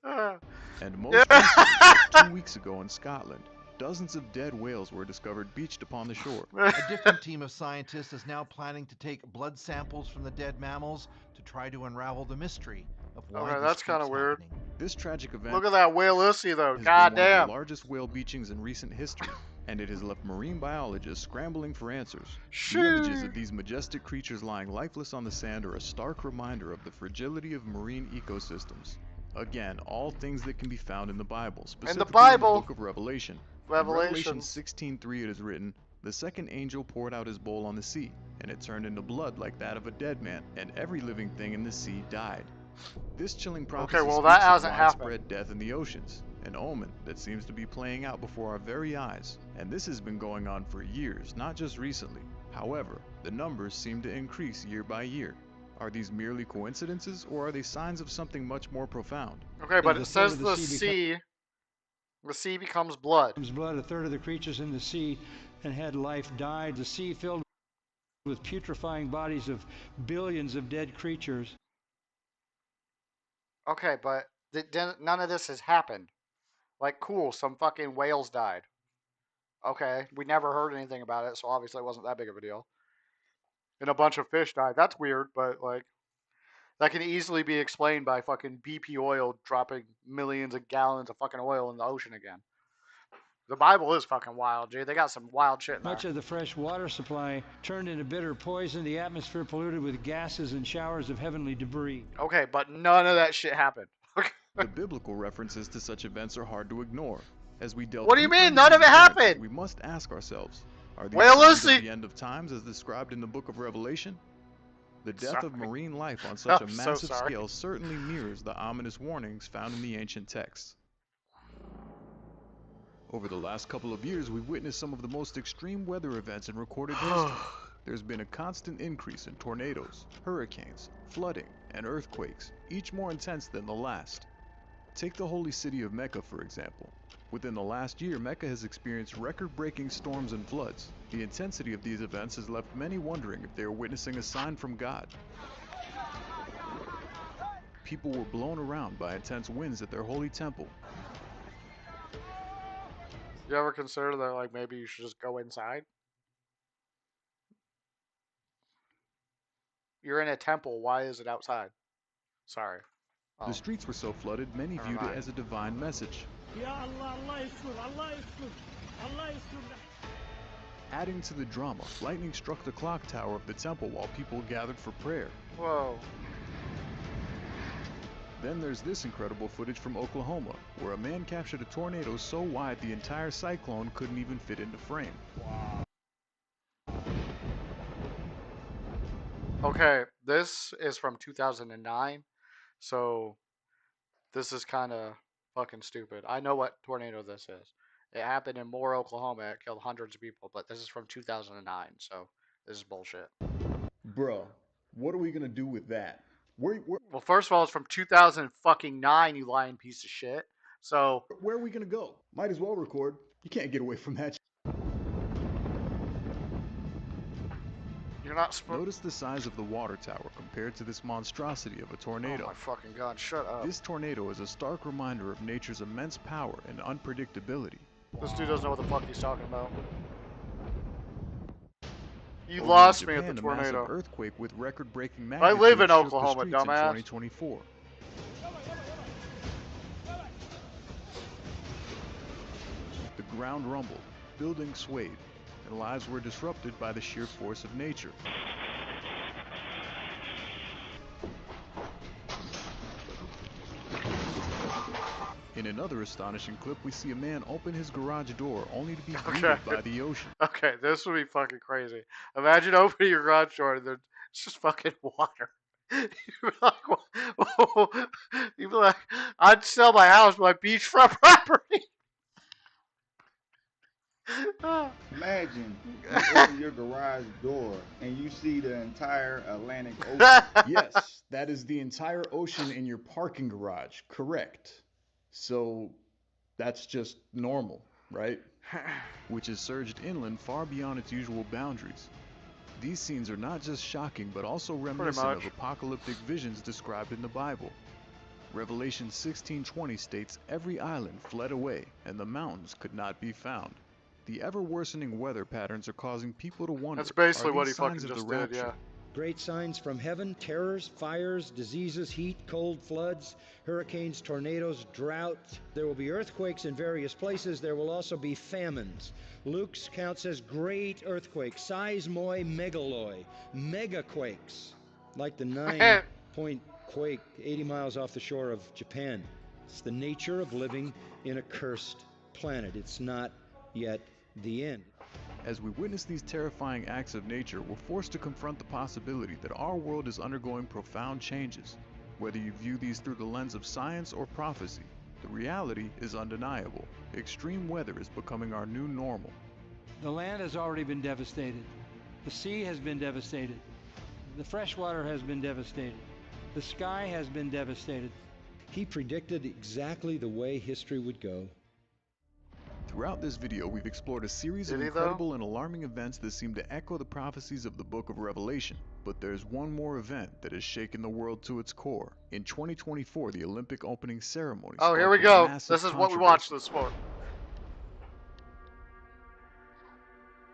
And most recently, just 2 weeks ago in Scotland, dozens of dead whales were discovered beached upon the shore. A different team of scientists is now planning to take blood samples from the dead mammals to try to unravel the mystery of why Okay, this that's kind keeps of weird. This tragic event Look at that whale ussy though. has been God one of damn. the largest whale beachings in recent history, and it has left marine biologists scrambling for answers. The images of these majestic creatures lying lifeless on the sand are a stark reminder of the fragility of marine ecosystems. Again, all things that can be found in the Bible, specifically Bible. in the book of Revelation. In Revelation. Revelation 16:3 it is written, "The second angel poured out his bowl on the sea, and it turned into blood like that of a dead man, and every living thing in the sea died." This chilling prophecy well, that speaks of hasn't happened. widespread death in the oceans, an omen that seems to be playing out before our very eyes. And this has been going on for years, not just recently. However, the numbers seem to increase year by year. Are these merely coincidences, or are they signs of something much more profound? Okay, but The it third says of the sea becomes blood. Becomes blood. A third of the creatures in the sea and had life died. The sea filled with putrefying bodies of billions of dead creatures. Okay, but none of this has happened. Like, cool, some fucking whales died. Okay, we never heard anything about it, so obviously it wasn't that big of a deal. And a bunch of fish died. That's weird, but like, that can easily be explained by fucking BP oil dropping millions of gallons of fucking oil in the ocean again. The Bible is fucking wild, dude. They got some wild shit in there. Much of the fresh water supply turned into bitter poison, the atmosphere polluted with gases and showers of heavenly debris. Okay, but none of that shit happened. The biblical references to such events are hard to ignore. As we delve What do you deeper mean? into None of these it events, happened! We must ask ourselves, are these Well, signs listen. of the end of times as described in the book of Revelation? The death of Sorry. marine life on such a I'm so massive sorry. scale certainly mirrors the ominous warnings found in the ancient texts. Over the last couple of years, we've witnessed some of the most extreme weather events in recorded history. There's been a constant increase in tornadoes, hurricanes, flooding, and earthquakes, each more intense than the last. Take the holy city of Mecca, for example. Within the last year, Mecca has experienced record-breaking storms and floods. The intensity of these events has left many wondering if they are witnessing a sign from God. People were blown around by intense winds at their holy temple. You ever consider that, like, maybe you should just go inside? You're in a temple. Why is it outside? Sorry. Oh. The streets were so flooded, many Never viewed it mind. as a divine message. Adding to the drama, lightning struck the clock tower of the temple while people gathered for prayer. Whoa. Then there's this incredible footage from Oklahoma, where a man captured a tornado so wide the entire cyclone couldn't even fit into frame. Okay, this is from 2009, so this is kind of fucking stupid. I know what tornado this is. It happened in Moore, Oklahoma. It killed hundreds of people, but this is from 2009, so this is bullshit. Bro, what are we gonna do with that? Well, first of all, it's from 2009, you lying piece of shit. So where are we gonna go? Might as well record. You can't get away from that. You're not supposed. Notice the size of the water tower compared to this monstrosity of a tornado. Oh my fucking god, shut up. This tornado is a stark reminder of nature's immense power and unpredictability. This dude doesn't know what the fuck he's talking about. You Over lost in me Japan, at the a massive tornado. earthquake with record-breaking I magnitude live in shook the Oklahoma, streets in dumbass. 2024. The ground rumbled, buildings swayed, and lives were disrupted by the sheer force of nature. In another astonishing clip, we see a man open his garage door only to be greeted by the ocean. Okay, this would be fucking crazy. Imagine opening your garage door and there's just fucking water. You'd be like, whoa. You'd be like, I'd sell my house, my beachfront property. Imagine you open your garage door and you see the entire Atlantic Ocean. Yes, that is the entire ocean in your parking garage. Correct. So that's just normal, right? Which has surged inland far beyond its usual boundaries. These scenes are not just shocking, but also reminiscent of apocalyptic visions described in the Bible. Revelation 16:20 states every island fled away, and the mountains could not be found. The ever-worsening weather patterns are causing people to wonder, That's basically are what these he fucking signs of just the did, rapture? yeah. Great signs from heaven, terrors, fires, diseases, heat, cold, floods, hurricanes, tornadoes, drought. There will be earthquakes in various places. There will also be famines. Luke counts as great earthquakes, seismoi, megaloi, megaquakes, like the 9-point quake 80 miles off the shore of Japan. It's the nature of living in a cursed planet. It's not yet the end. As we witness these terrifying acts of nature, we're forced to confront the possibility that our world is undergoing profound changes. Whether you view these through the lens of science or prophecy, the reality is undeniable. Extreme weather is becoming our new normal. The land has already been devastated. The sea has been devastated. The freshwater has been devastated. The sky has been devastated. He predicted exactly the way history would go. Throughout this video, we've explored a series of incredible and alarming events that seem to echo the prophecies of the Book of Revelation. But there's one more event that has shaken the world to its core. In 2024, the Olympic opening ceremony. Oh, here we go. This is what we watched this for.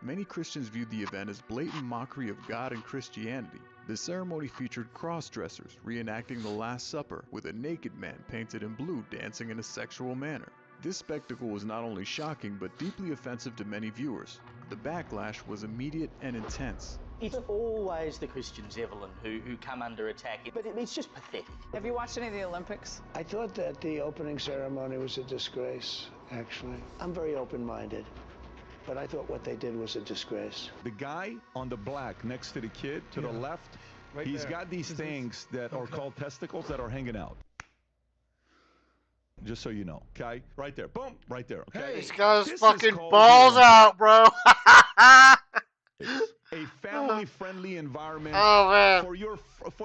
Many Christians viewed the event as blatant mockery of God and Christianity. The ceremony featured cross-dressers reenacting the Last Supper, with a naked man painted in blue dancing in a sexual manner. This spectacle was not only shocking, but deeply offensive to many viewers. The backlash was immediate and intense. It's always the Christians, Evelyn, who come under attack, but it's just pathetic. Have you watched any of the Olympics? I thought that the opening ceremony was a disgrace, actually. I'm very open-minded, but I thought what they did was a disgrace. The guy on the black next to the kid to the left, he's got these things that are called testicles that are hanging out. Just so you know, okay? Right there. Boom! Right there, okay? He's got his fucking balls out, bro. A family-friendly environment for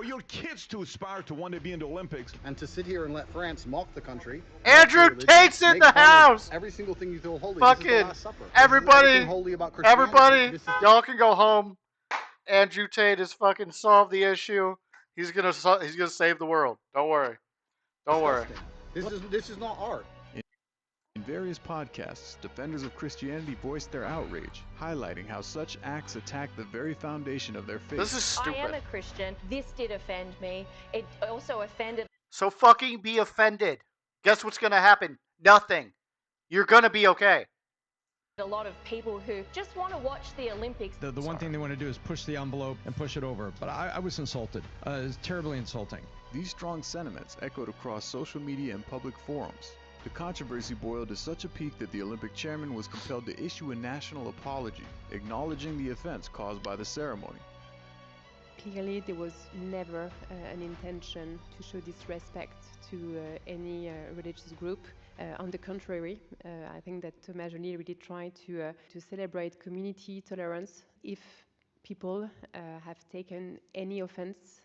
your kids to aspire to want to be in the Olympics. And to sit here and let France mock the country. Andrew Tate's in the house. Every single thing you feel holy. Fucking this is the Last Supper. everybody, Holy about Christianity. everybody, y'all can go home. Andrew Tate has fucking solved the issue. He's gonna save the world. Don't worry. Don't worry. This is not art. In various podcasts, defenders of Christianity voiced their outrage, highlighting how such acts attack the very foundation of their faith. This is stupid. I am a Christian. This did offend me. It also offended. So fucking be offended. Guess what's gonna happen? Nothing. You're gonna be okay. A lot of people who just want to watch the Olympics. The one thing they want to do is push the envelope and push it over. But I was insulted. It was terribly insulting. These strong sentiments echoed across social media and public forums. The controversy boiled to such a peak that the Olympic chairman was compelled to issue a national apology, acknowledging the offense caused by the ceremony. Clearly, there was never an intention to show disrespect to any religious group. On the contrary, I think that Thomas Joly really tried to celebrate community tolerance. If people have taken any offense,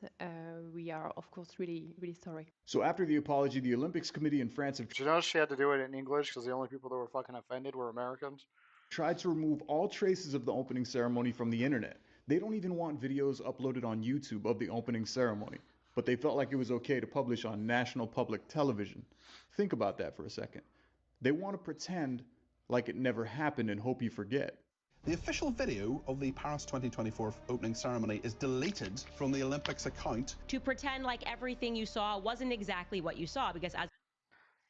we are, of course, really, really sorry. So after the apology, the Olympics Committee in France have Did you know she had to do it in English because the only people that were fucking offended were Americans? tried to remove all traces of the opening ceremony from the internet. They don't even want videos uploaded on YouTube of the opening ceremony, but they felt like it was okay to publish on national public television. Think about that for a second. They want to pretend like it never happened and hope you forget. The official video of the Paris 2024 opening ceremony is deleted from the Olympics account. To pretend like everything you saw wasn't exactly what you saw, because as...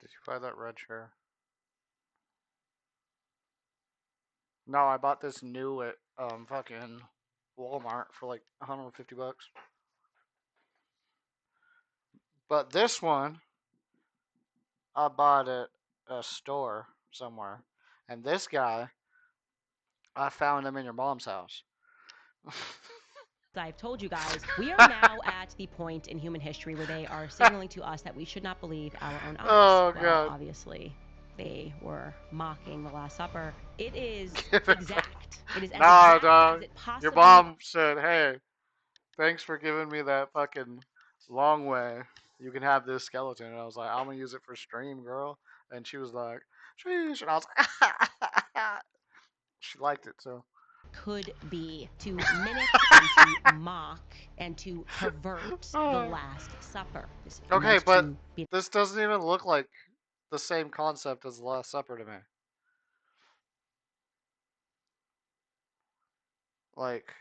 Did you buy that red chair? No, I bought this new at fucking Walmart for like 150 bucks. But this one I bought at a store somewhere. And this guy, I found him in your mom's house. I've told you guys, we are now at the point in human history where they are signaling to us that we should not believe our own eyes. Oh, well, God. Obviously, they were mocking the Last Supper. It is exact. It is as Nah, exact dog. as it possibly... Your mom said, hey, thanks for giving me that fucking long way. You can have this skeleton. And I was like, I'm going to use it for stream, girl. And she was like, sheesh. And I was like, she liked it, so. could be to mimic and to mock and to pervert the Last Supper. Okay, Meant but to be- this doesn't even look like the same concept as the Last Supper to me. Like,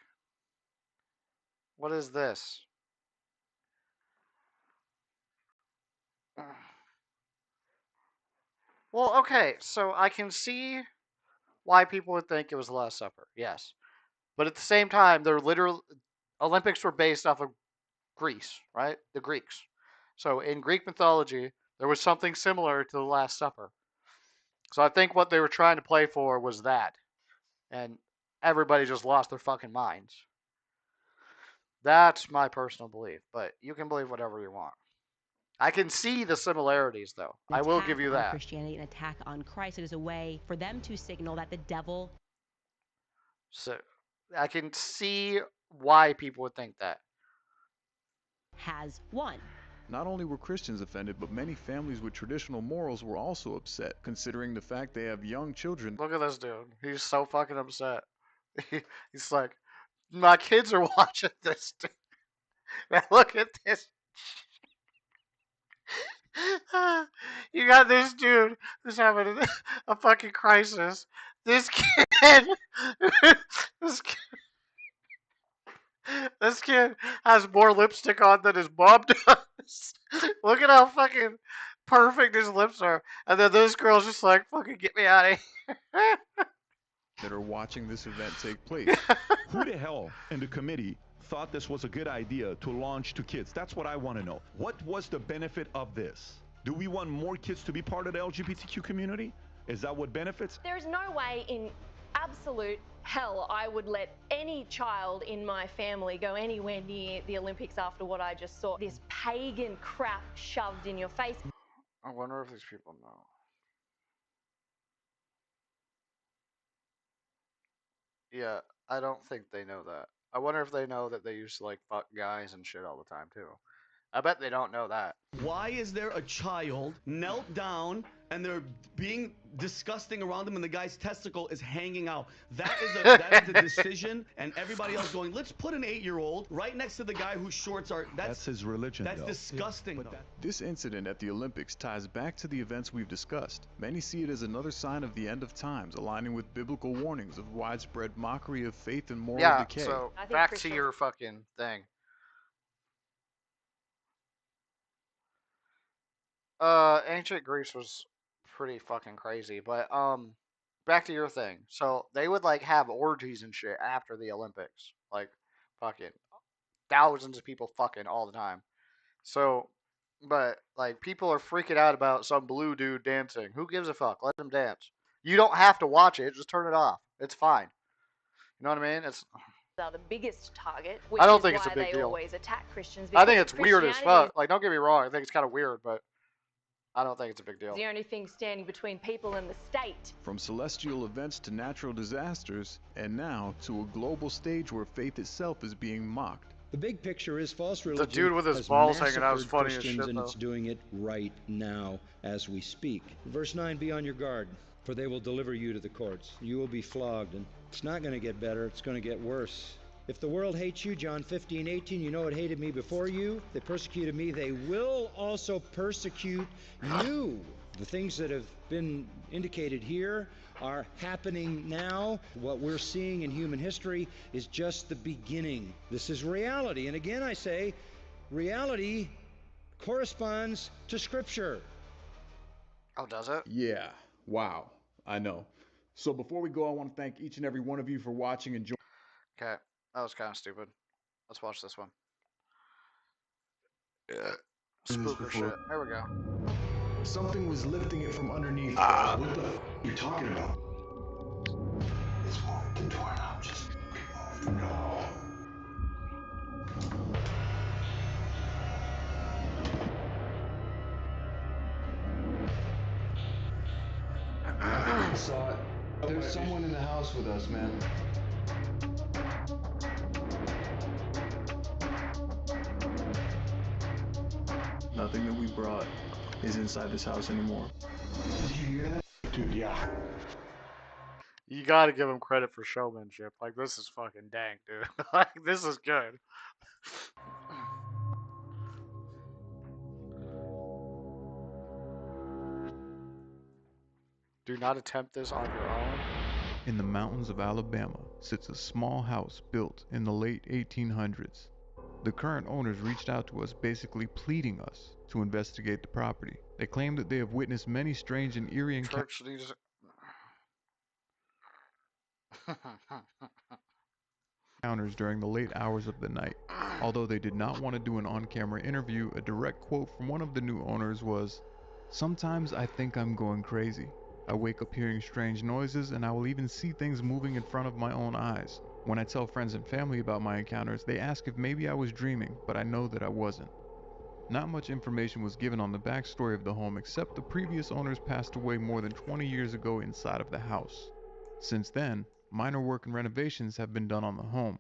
what is this? Well, okay, so I can see why people would think it was the Last Supper, yes. But at the same time, they're literal Olympics were based off of Greece, right? The Greeks. So in Greek mythology, there was something similar to the Last Supper. So I think what they were trying to play for was that. And everybody just lost their fucking minds. That's my personal belief, but you can believe whatever you want. I can see the similarities, though. I will give you on that. Christianity, an attack on Christ. It is a way for them to signal that the devil So I can see why people would think that. has won. Not only were Christians offended, but many families with traditional morals were also upset, considering the fact they have young children. Look at this dude. He's so fucking upset. He's like, my kids are watching this. Now look at this. You got this dude who's having a fucking crisis. This kid, this kid has more lipstick on than his mom does. Look at how fucking perfect his lips are. And then this girl's just like, fucking get me out of here. That are watching this event take place. Who the hell in the committee thought this was a good idea to launch to kids? That's what I want to know. What was the benefit of this? Do we want more kids to be part of the LGBTQ community? Is that what benefits? There's no way in absolute hell I would let any child in my family go anywhere near the Olympics after what I just saw. This pagan crap shoved in your face. I wonder if these people know. Yeah, I don't think they know that. I wonder if they know that they used to like fuck guys and shit all the time too. I bet they don't know that. Why is there a child knelt down and they're being disgusting around him and the guy's testicle is hanging out? That is a decision, and everybody else going, let's put an 8-year-old right next to the guy whose shorts are... That's his religion, That's though. disgusting, though. This incident at the Olympics ties back to the events we've discussed. Many see it as another sign of the end of times, aligning with biblical warnings of widespread mockery of faith and moral Yeah, decay. so back to your fucking thing. Ancient Greece was pretty fucking crazy, but back to your thing. So they would like have orgies and shit after the Olympics, like fucking thousands of people fucking all the time. So, but like people are freaking out about some blue dude dancing. Who gives a fuck? Let him dance. You don't have to watch it. Just turn it off. It's fine. You know what I mean? It's. Are the biggest target, which I don't is think it's why a big they deal. always attack Christians. I think because it's weird as Christianity fuck. Like, don't get me wrong. I think it's kind of weird, but I don't think it's a big is deal. the only thing standing between people and the state. From celestial events to natural disasters, and now to a global stage where faith itself is being mocked. The big picture is false religion. dude with his has balls hanging out is massacred funny as Christians, shit, and though. it's doing it right now as we speak. Verse 9, be on your guard, for they will deliver you to the courts. You will be flogged, and it's not going to get better, it's going to get worse. If the world hates you, John 15:18, you know it hated me before you. They persecuted me, they will also persecute you. The things that have been indicated here are happening now. What we're seeing in human history is just the beginning. This is reality. And again, I say, reality corresponds to Scripture. Oh, does it? Yeah. Wow. I know. So before we go, I want to thank each and every one of you for watching and joining. Okay, that was kind of stupid. Let's watch this one. Yeah. Spooker shit. There we go. Something was lifting it from underneath. What the f are you talking about? It's moving the doorknob. Just move. No. I saw it. There's someone in the house with us, man. Nothing that we brought is inside this house anymore. Did you hear that? Dude, yeah. You gotta give him credit for showmanship. Like, this is fucking dank, dude. Like, this is good. Do not attempt this on your own. In the mountains of Alabama sits a small house built in the late 1800s. The current owners reached out to us basically pleading us to investigate the property. They claim that they have witnessed many strange and eerie encounters during the late hours of the night. Although they did not want to do an on-camera interview, a direct quote from one of the new owners was, "Sometimes I think I'm going crazy. I wake up hearing strange noises, and I will even see things moving in front of my own eyes. When I tell friends and family about my encounters, they ask if maybe I was dreaming, but I know that I wasn't." Not much information was given on the backstory of the home, except the previous owners passed away more than 20 years ago inside of the house. Since then, minor work and renovations have been done on the home.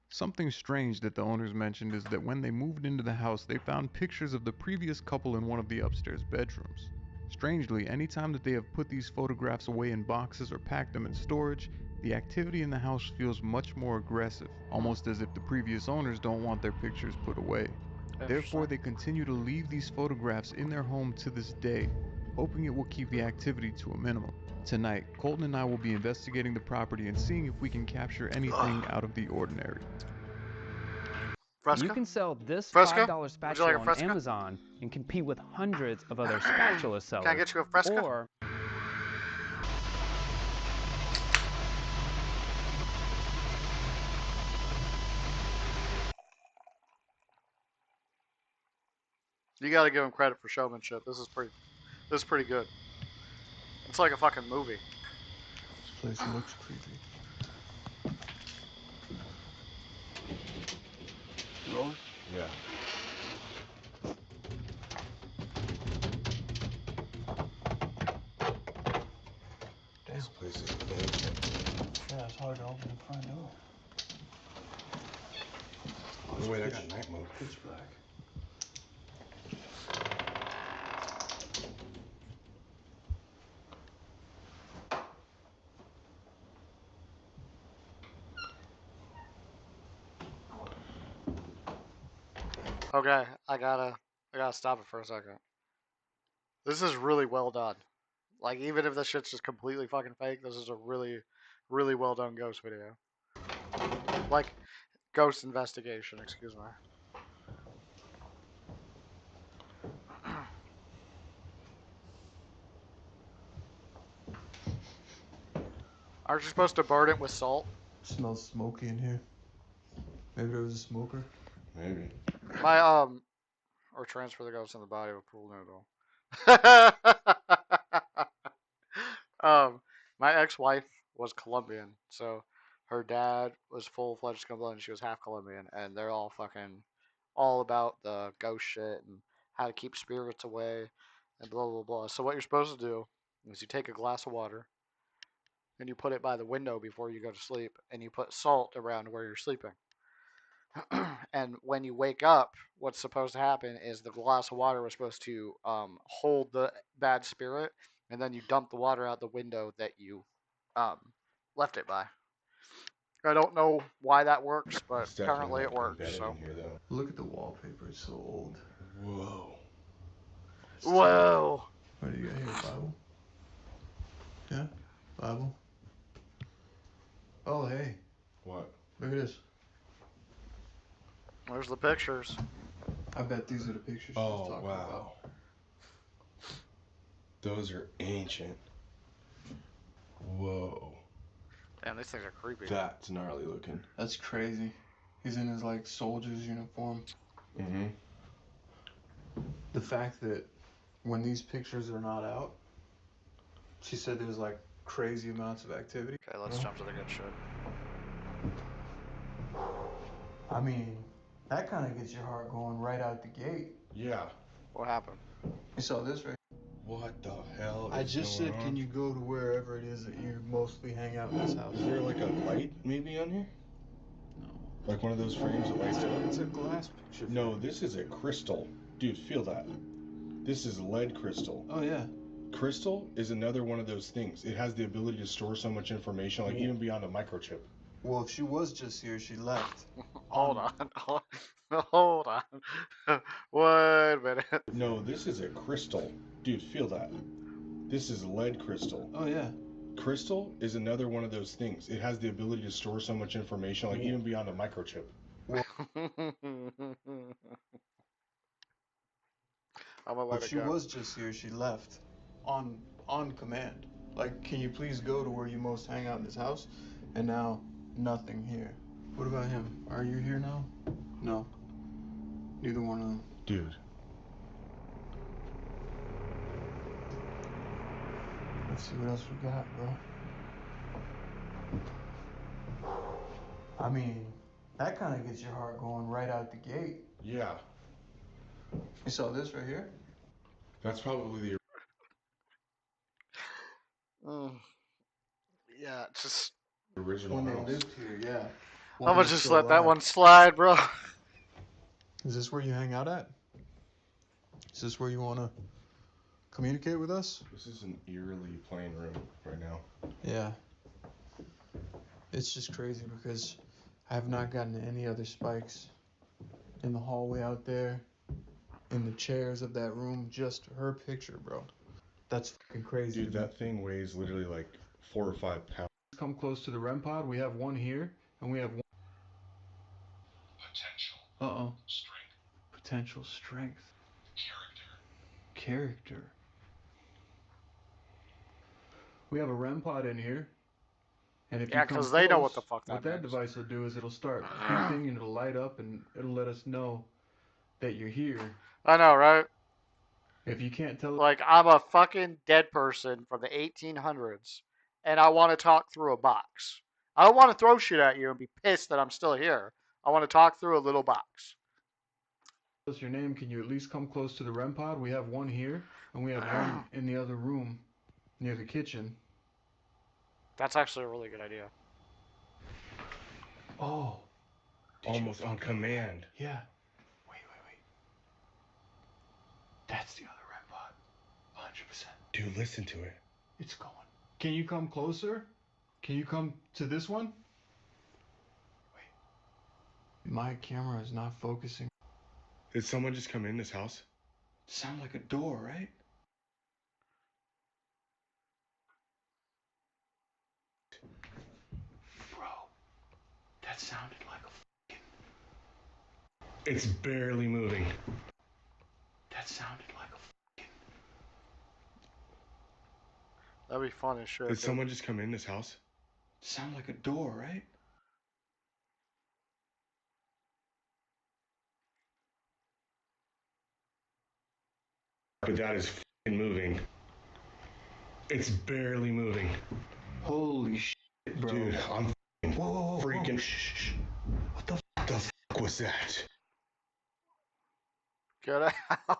Something strange that the owners mentioned is that when they moved into the house, they found pictures of the previous couple in one of the upstairs bedrooms. Strangely, anytime that they have put these photographs away in boxes or packed them in storage, the activity in the house feels much more aggressive, almost as if the previous owners don't want their pictures put away. Therefore, they continue to leave these photographs in their home to this day, hoping it will keep the activity to a minimum. Tonight, Colton and I will be investigating the property and seeing if we can capture anything out of the ordinary. Fresca? You can sell this Fresca? $5 Would you spatula like a on Fresca? Amazon and compete with hundreds of other spatula sellers. Can I get you a Fresca? Or You gotta give him credit for showmanship. This is pretty good. It's like a fucking movie. This place looks creepy. Rolling? Yeah. This place is big. Yeah, it's hard to open the front door. Oh, wait, I got night mode. Pitch black. Okay, I gotta stop it for a second. This is really well done. Like, even if this shit's just completely fucking fake, this is a really, really well done ghost video. Like, ghost investigation, excuse me. Aren't you supposed to burn it with salt? Smells smoky in here. Maybe there was a smoker. Maybe. My or transfer the ghost in the body of a pool noodle. My ex-wife was Colombian, so her dad was full-fledged Colombian, and she was half Colombian, and they're all fucking all about the ghost shit and how to keep spirits away and blah blah blah. So what you're supposed to do is you take a glass of water and you put it by the window before you go to sleep, and you put salt around where you're sleeping. And when you wake up, what's supposed to happen is the glass of water was supposed to hold the bad spirit, and then you dump the water out the window that you left it by. I don't know why that works, but It's definitely apparently it like works. embedded So. in here, though. Look at the wallpaper. It's so old. Whoa. Whoa. What do you got here? Bible? Yeah? Bible? Oh, hey. What? Look at this. There's the pictures. I bet these are the pictures she's Oh, talking wow. about. Those are ancient. Whoa. Damn, these things are creepy. That's gnarly looking. That's crazy. He's in his, like, soldier's uniform. Mm-hmm. The fact that when these pictures are not out, she said there's, like, crazy amounts of activity. Okay, let's jump to the good shit. I mean, that kind of gets your heart going right out the gate. Yeah. What happened? You saw this, right? What the hell I is just going said, on? can you go to wherever it is that you mostly hang out in this house? Is there like a light maybe on here? No. Like one of those frames that lights up? It's a glass picture. No, this is a crystal. Dude, feel that. This is lead crystal. Oh, yeah. Crystal is another one of those things. It has the ability to store so much information, like even beyond a microchip. Well, if she was just here, she left. Hold on. Hold on. Wait a minute. No, this is a crystal. Dude, feel that. This is lead crystal. Oh, yeah. Crystal is another one of those things. It has the ability to store so much information, like even beyond a microchip. I'm gonna let If it she go. was just here, she left. On command. Like, can you please go to where you most hang out in this house? And now, nothing here. What about him? Are you here now? No. Neither one of them. Dude. Let's see what else we got, bro. I mean, that kind of gets your heart going right out the gate. Yeah. You saw this right here? That's probably the Yeah, just. original When they house. lived here, yeah. I'm gonna just let that one slide, bro. Is this where you hang out at? Is this where you want to communicate with us? This is an eerily plain room right now. Yeah. It's just crazy because I have not gotten any other spikes in the hallway out there, in the chairs of that room, just her picture, bro. That's fucking crazy. Dude, that thing weighs literally like 4 or 5 pounds. Come close to the REM pod. We have one here, and we have one. Potential. Uh-oh. Strength. Potential strength. Character. Character. We have a REM pod in here. And if Yeah, you come 'cause they know what close, the fuck that what that means. device will do is it'll start beeping and it'll light up and it'll let us know that you're here. I know, right? If you can't tell, Like, I'm a fucking dead person from the 1800s, and I want to talk through a box. I don't want to throw shit at you and be pissed that I'm still here. I want to talk through a little box. us your name, can you at least come close to the REM pod? We have one here, and we have one in the other room near the kitchen. That's actually a really good idea. Oh. Almost on command. Yeah. Wait. That's the other REM pod. 100%. Dude, listen to it. It's going. Can you come closer? Can you come to this one? Wait. My camera is not focusing. Did someone just come in this house? Sound like a door, right? Bro, that sounded like a It's barely moving. That sounded like a That'd be fun as shit. Did dude. someone just come in this house? Sound like a door, right? But that is f***ing moving. It's barely moving. Holy shit, bro. Dude, I'm f***ing Whoa, freaking. Shh. What the The fuck was that? Get out.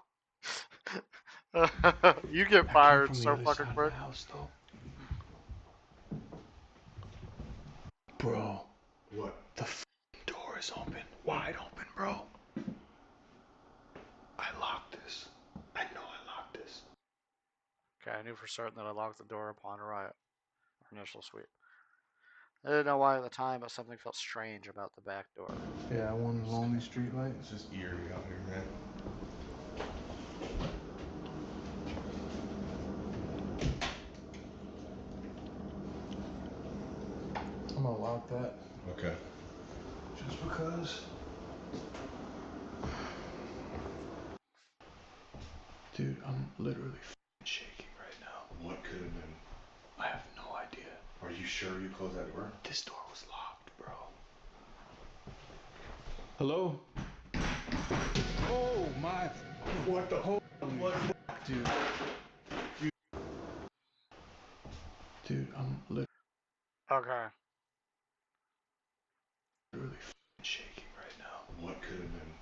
You get fired so fucking quick. House, though. Bro. What? The door is open. Wide open, bro. I locked this. I know I locked this. Okay, I knew for certain that I locked the door upon arrival. Initial sweep. I didn't know why at the time, but something felt strange about the back door. Yeah, one lonely street light. It's just eerie out here, man. I'm gonna lock that. Okay. Just because. Dude, I'm literally shaking right now. What could have been? I have no idea. Are you sure you closed that door? This door was locked, bro. Hello? Oh my. What the whole? What? Dude. Dude, I'm literally Okay. shaking right now. What could have been?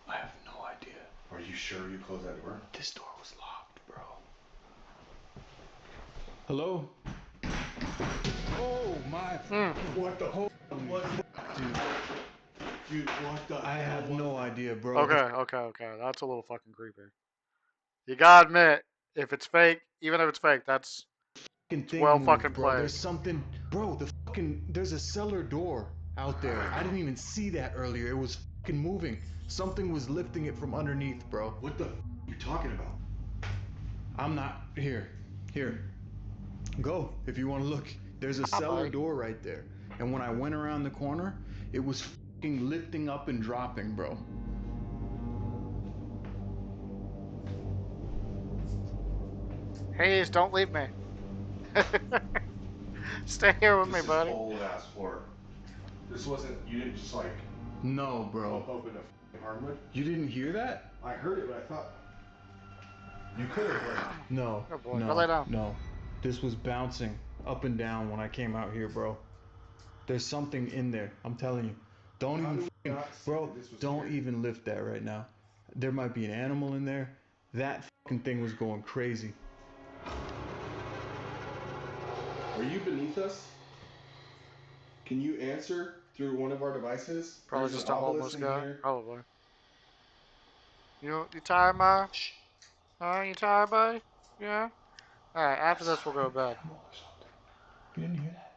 I have no idea. Are you sure you closed that door? This door was locked, bro. Hello? Oh my. What the whole? What? Dude. Dude, what the? I have no idea, bro. Okay. That's a little fucking creepy. You gotta admit, if it's fake, even if it's fake, that's well fucking bro. played. There's something, bro. There's a cellar door out there. I didn't even see that earlier. It was fucking moving. Something was lifting it from underneath, bro. What the? You talking about? I'm not here. Go if you want to look. There's a cellar door right there. And when I went around the corner, it was fucking lifting up and dropping, bro. Hayes, don't leave me. Stay here with me, buddy. This is old ass floor. This wasn't. You didn't just like. No, bro. Pop open a hardwood. You didn't hear that? I heard it, but I thought. You could have heard it. No. Oh boy, go lay down. No. This was bouncing up and down when I came out here, bro. There's something in there. I'm telling you. Don't even lift that right now. There might be an animal in there. That fucking thing was going crazy. Are you beneath us? Can you answer through one of our devices? Probably There's just an a homeless obelisk in guy. here. Probably. You tired, Ma? You tired, buddy? Yeah? Alright, after this we'll go to bed. You didn't hear that?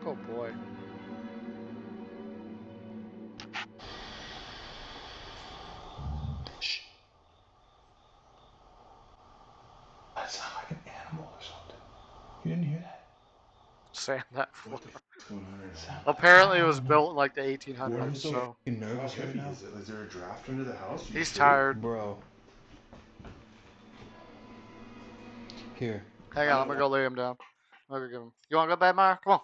Oh boy. Shh. That sounded like an animal or something. You didn't hear that? Sand that floor. What the f***'s going on right now? Apparently it was built in like the We're 1800s, so so fucking nervous How right heavy now. is it? Is there a draft under the house? You he's sure? tired. Bro. Here. Hang on, I'm gonna go lay him down. I'm gonna give him. You wanna go to bed, Mara? Come on.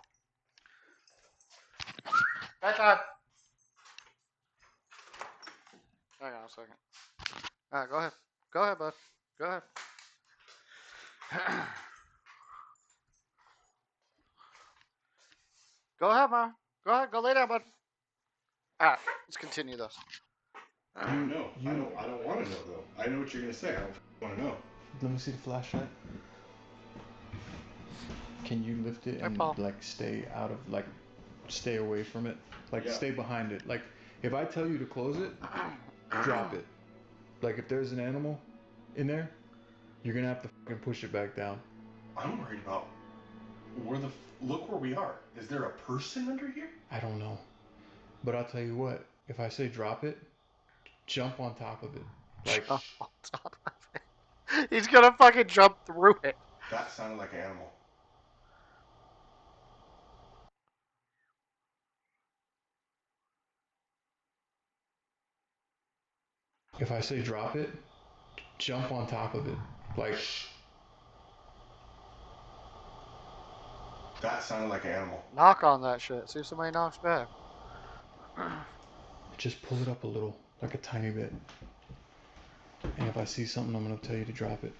Bedtime. Hang on a second. Alright, go ahead. Go ahead, bud. Go ahead. Go ahead, Ma. Go ahead. Go lay down, bud. Alright, let's continue this. I don't know. I don't want to know though. I know what you're gonna say. I don't want to know. Let me see the flashlight. Can you lift it and like stay out of stay away from it? Like Yeah. stay behind it. Like if I tell you to close it, drop it. Like if there's an animal in there, you're gonna have to fucking push it back down. I'm worried about look where we are. Is there a person under here? I don't know. But I'll tell you what, if I say drop it, jump on top of it. Like Jump on top of it. He's gonna fucking jump through it. That sounded like an animal. If I say drop it, jump on top of it. Like, That sounded like an animal. Knock on that shit. See if somebody knocks back. just pull it up a little, like a tiny bit. And if I see something, I'm gonna tell you to drop it.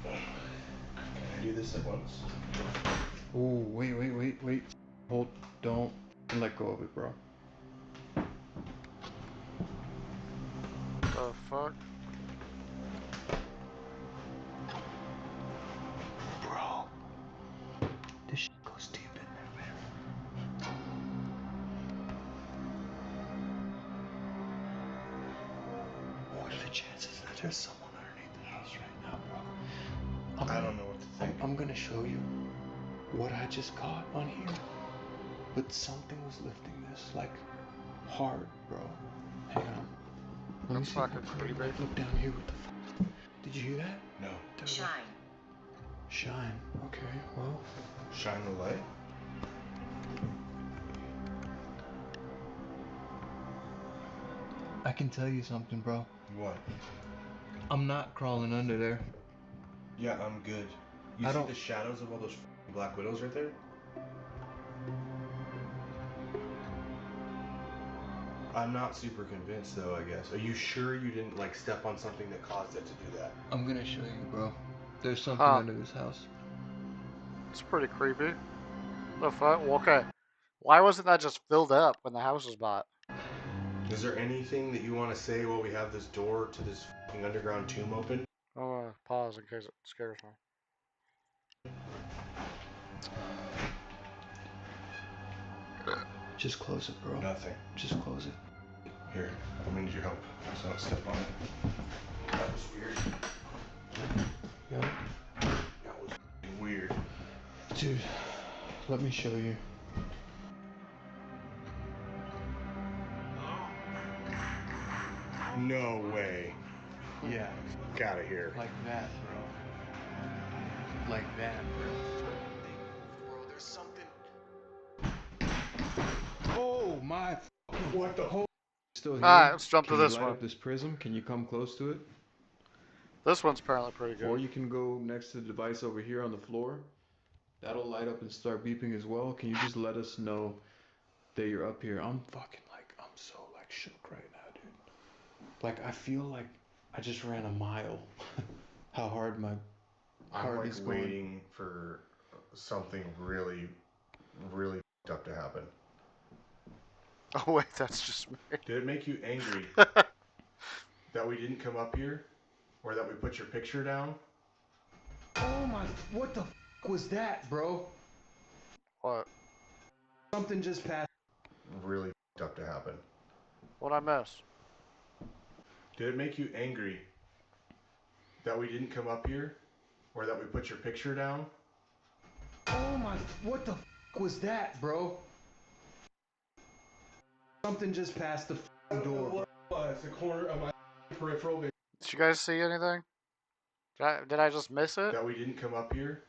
Can I do this at once? Ooh, wait. Hold, don't let go of it, bro. The fuck? Bro, this shit goes deep in there, man. What are the chances that there's someone underneath the house right now, bro? I don't know what to think. I'm gonna show you what I just caught on here. But something was lifting this, like, hard, bro. Hang on. Let me see. Look down here. What the fuck? Did you hear that? No. Shine. Shine. Okay, well. Shine the light? I can tell you something, bro. What? I'm not crawling under there. Yeah, I'm good. You I see don't- the shadows of all those Black Widows right there? I'm not super convinced though, I guess. Are you sure you didn't like step on something that caused it to do that? I'm gonna show you, bro. There's something Huh. under this house. It's pretty creepy. The fuck? Well, okay. Why wasn't that just filled up when the house was bought? Is there anything that you want to say while we have this door to this fucking underground tomb open? Oh, pause in case it scares me. Just close it, bro. Nothing. Just close it. Here, I'm gonna need your help. So don't step on it. That was weird. Yeah. That was weird. Dude, let me show you. No way. Yeah. Get out of here. Like that, bro. Like that, bro. Bro, there's something. Oh my! What the whole? Still here? Alright, let's jump to Can you this light one. up this prism? Can you come close to it? This one's apparently pretty good. Or you can go next to the device over here on the floor. That'll light up and start beeping as well. Can you just let us know that you're up here? I'm so like shook right now, dude. Like I feel like I just ran a mile. How hard my I'm heart like is going. waiting for something really up to happen. Oh wait, that's just me. Did it make you angry that we didn't come up here, or that we put your picture down? Oh my! What the f was that, bro? What? Something just passed. Really up to happen. What'd I miss? Did it make you angry that we didn't come up here, or that we put your picture down? Oh my! What the f was that, bro? Something just passed the door. It's the corner of my peripheral vision. Did you guys see anything? Did I just miss it? That we didn't come up here,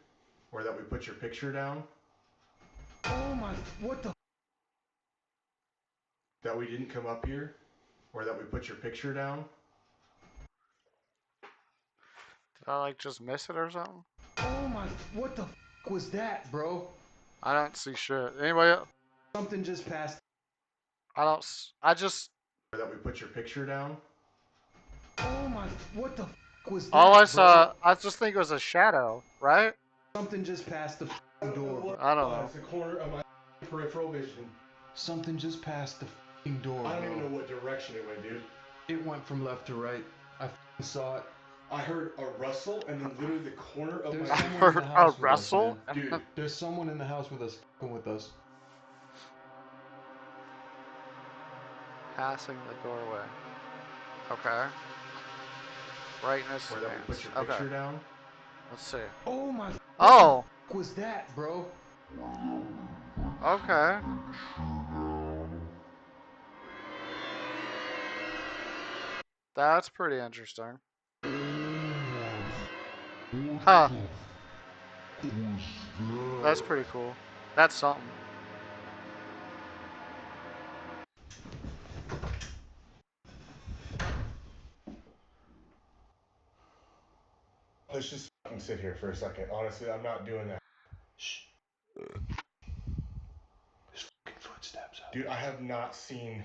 or that we put your picture down? Oh my! What the? That we didn't come up here, or that we put your picture down? Did I like just miss it or something? Oh my! What the f was that, bro? I don't see shit. Anybody else? Something just passed. I just. That we put your picture down? Oh my! What the f was that? All I bro? saw, I just think it was a shadow, right? Something just passed the door. I don't know. It's the corner of my peripheral vision. Something just passed the door. I don't even bro. know what direction it went, dude. It went from left to right. I saw it. I heard a rustle, and then literally the corner of There's my. someone in heard the a house with us, rustle? man. Dude, there's someone in the house with us, with us. Passing the doorway. Okay. Brightness. Or that we put your advanced. picture Okay. down? Let's see. Oh my! Oh. What was that, bro? Okay. That's pretty interesting. Huh. That's pretty cool. That's something. let's just fucking sit here for a second. Honestly, I'm not doing that. Shh. There's fucking footsteps out. Dude, I have not seen.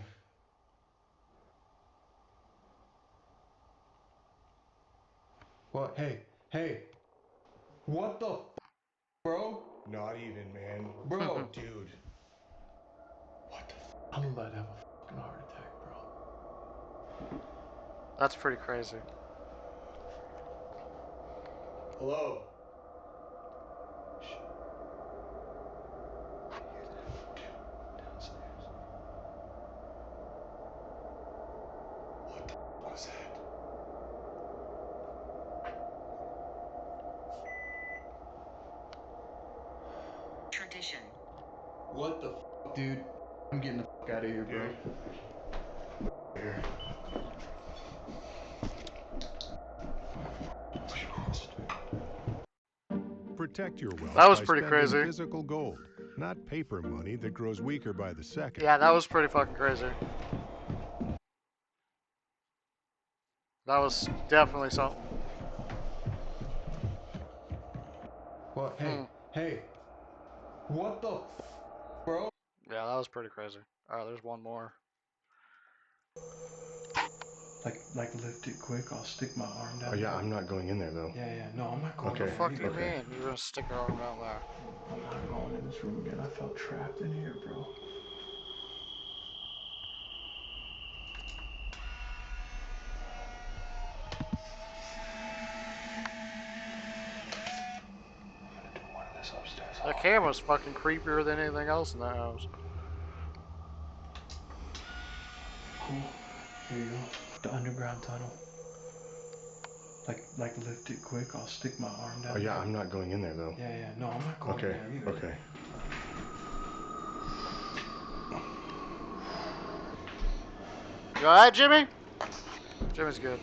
What? Hey. What the f, bro? Not even, man. Bro. Dude. What the f? I'm about to have a fucking heart attack, bro. That's pretty crazy. Hello? What was that? Tradition. What the f, dude? I'm getting the fuck out of here, bro. Here. Protect your wealth That was by pretty spending crazy. physical gold, not paper money that grows weaker by the second. Yeah, that was pretty fucking crazy. That was definitely something. What? Hey. What the f, bro? Yeah, that was pretty crazy. Alright, there's one more. Like lift it quick, I'll stick my arm down. Oh yeah, I'm not going in there though. Yeah, no, I'm not going Okay. What the fuck do you either. mean? You're gonna stick your arm out there? I'm not going in this room again. I felt trapped in here, bro. I'm gonna do one of this upstairs. That camera's fucking creepier than anything else in that house. Cool. Here you go. The underground tunnel. Like lift it quick, I'll stick my arm down. Oh yeah, I'm not going in there though. Yeah, no, I'm not going in there either. Okay. You alright, Jimmy? Jimmy's good.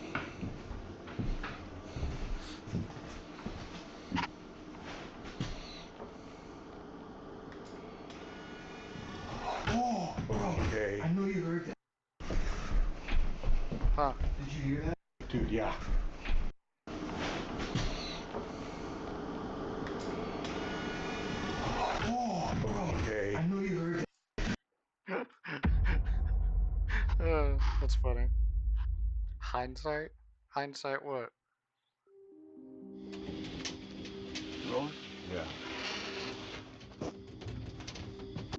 Oh, okay. I know you heard that. Huh. Did you hear that? Dude, yeah. Oh, okay. I know you heard that. That's funny. Hindsight? Hindsight what? Rolling? Yeah.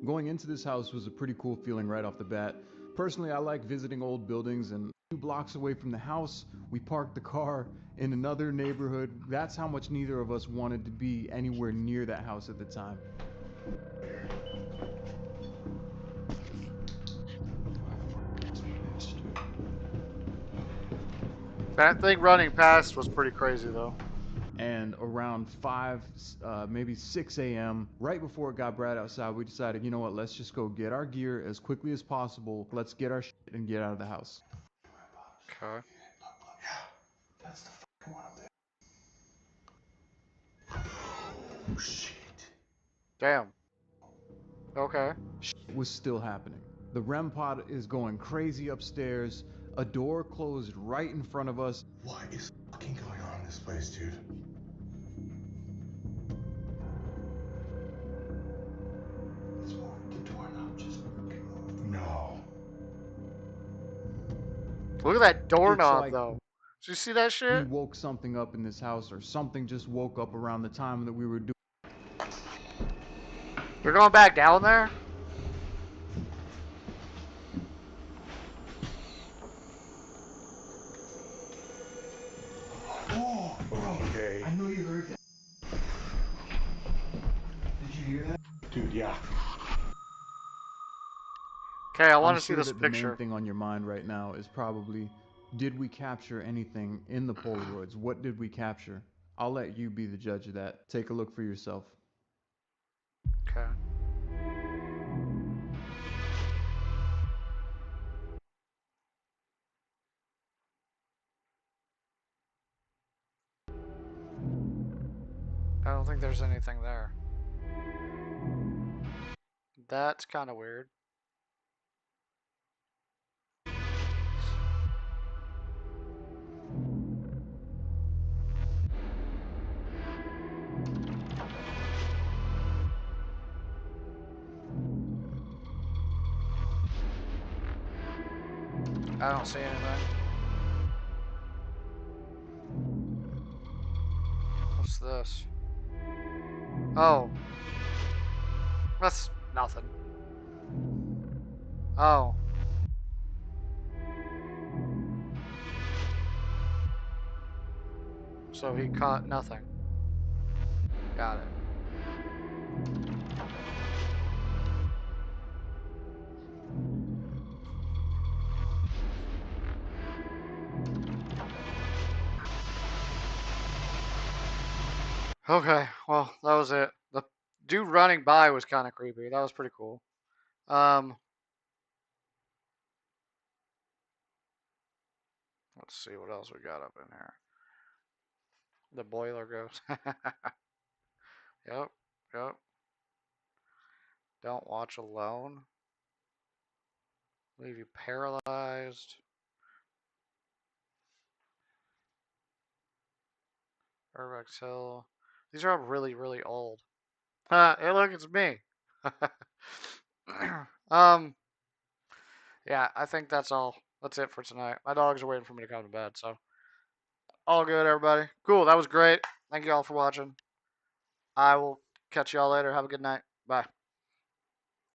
Going into this house was a pretty cool feeling right off the bat. Personally, I like visiting old buildings, and 2 blocks away from the house, we parked the car in another neighborhood. That's how much neither of us wanted to be anywhere near that house at the time. That thing running past was pretty crazy though. And around 5, maybe 6 a.m., right before it got bright outside, we decided, you know what, let's just go get our gear as quickly as possible. Let's get our shit and get out of the house. Okay. That's the fucking one up there. Oh shit. Damn. Okay. Shit was still happening. The REM pod is going crazy upstairs. A door closed right in front of us. What is fucking going on in this place, dude? Let's move the doorknob. Just fucking move. No. Look at that doorknob like- though. Did you see that We shit? woke something up in this house, or something just woke up around the time that we were doing. You're going back down there? Oh, okay. I know you heard that. Did you hear that? Dude, yeah. Okay, I want I'm to see sure this that the picture. main thing on your mind right now is probably, did we capture anything in the Polaroids? What did we capture? I'll let you be the judge of that. Take a look for yourself. Okay. I don't think there's anything there. That's kind of weird. I don't see anything. What's this? Oh. That's nothing. Oh. So he caught nothing. Got it. Okay, well, that was it. The dude running by was kind of creepy. That was pretty cool. Let's see what else we got up in here. The boiler goes. Yep, yep. Don't watch alone. Leave you paralyzed. Urbex Hill. These are all really, really old. Hey, look, it's me. Yeah, I think that's all. That's it for tonight. My dogs are waiting for me to come to bed, so. All good, everybody. Cool, that was great. Thank you all for watching. I will catch you all later. Have a good night. Bye.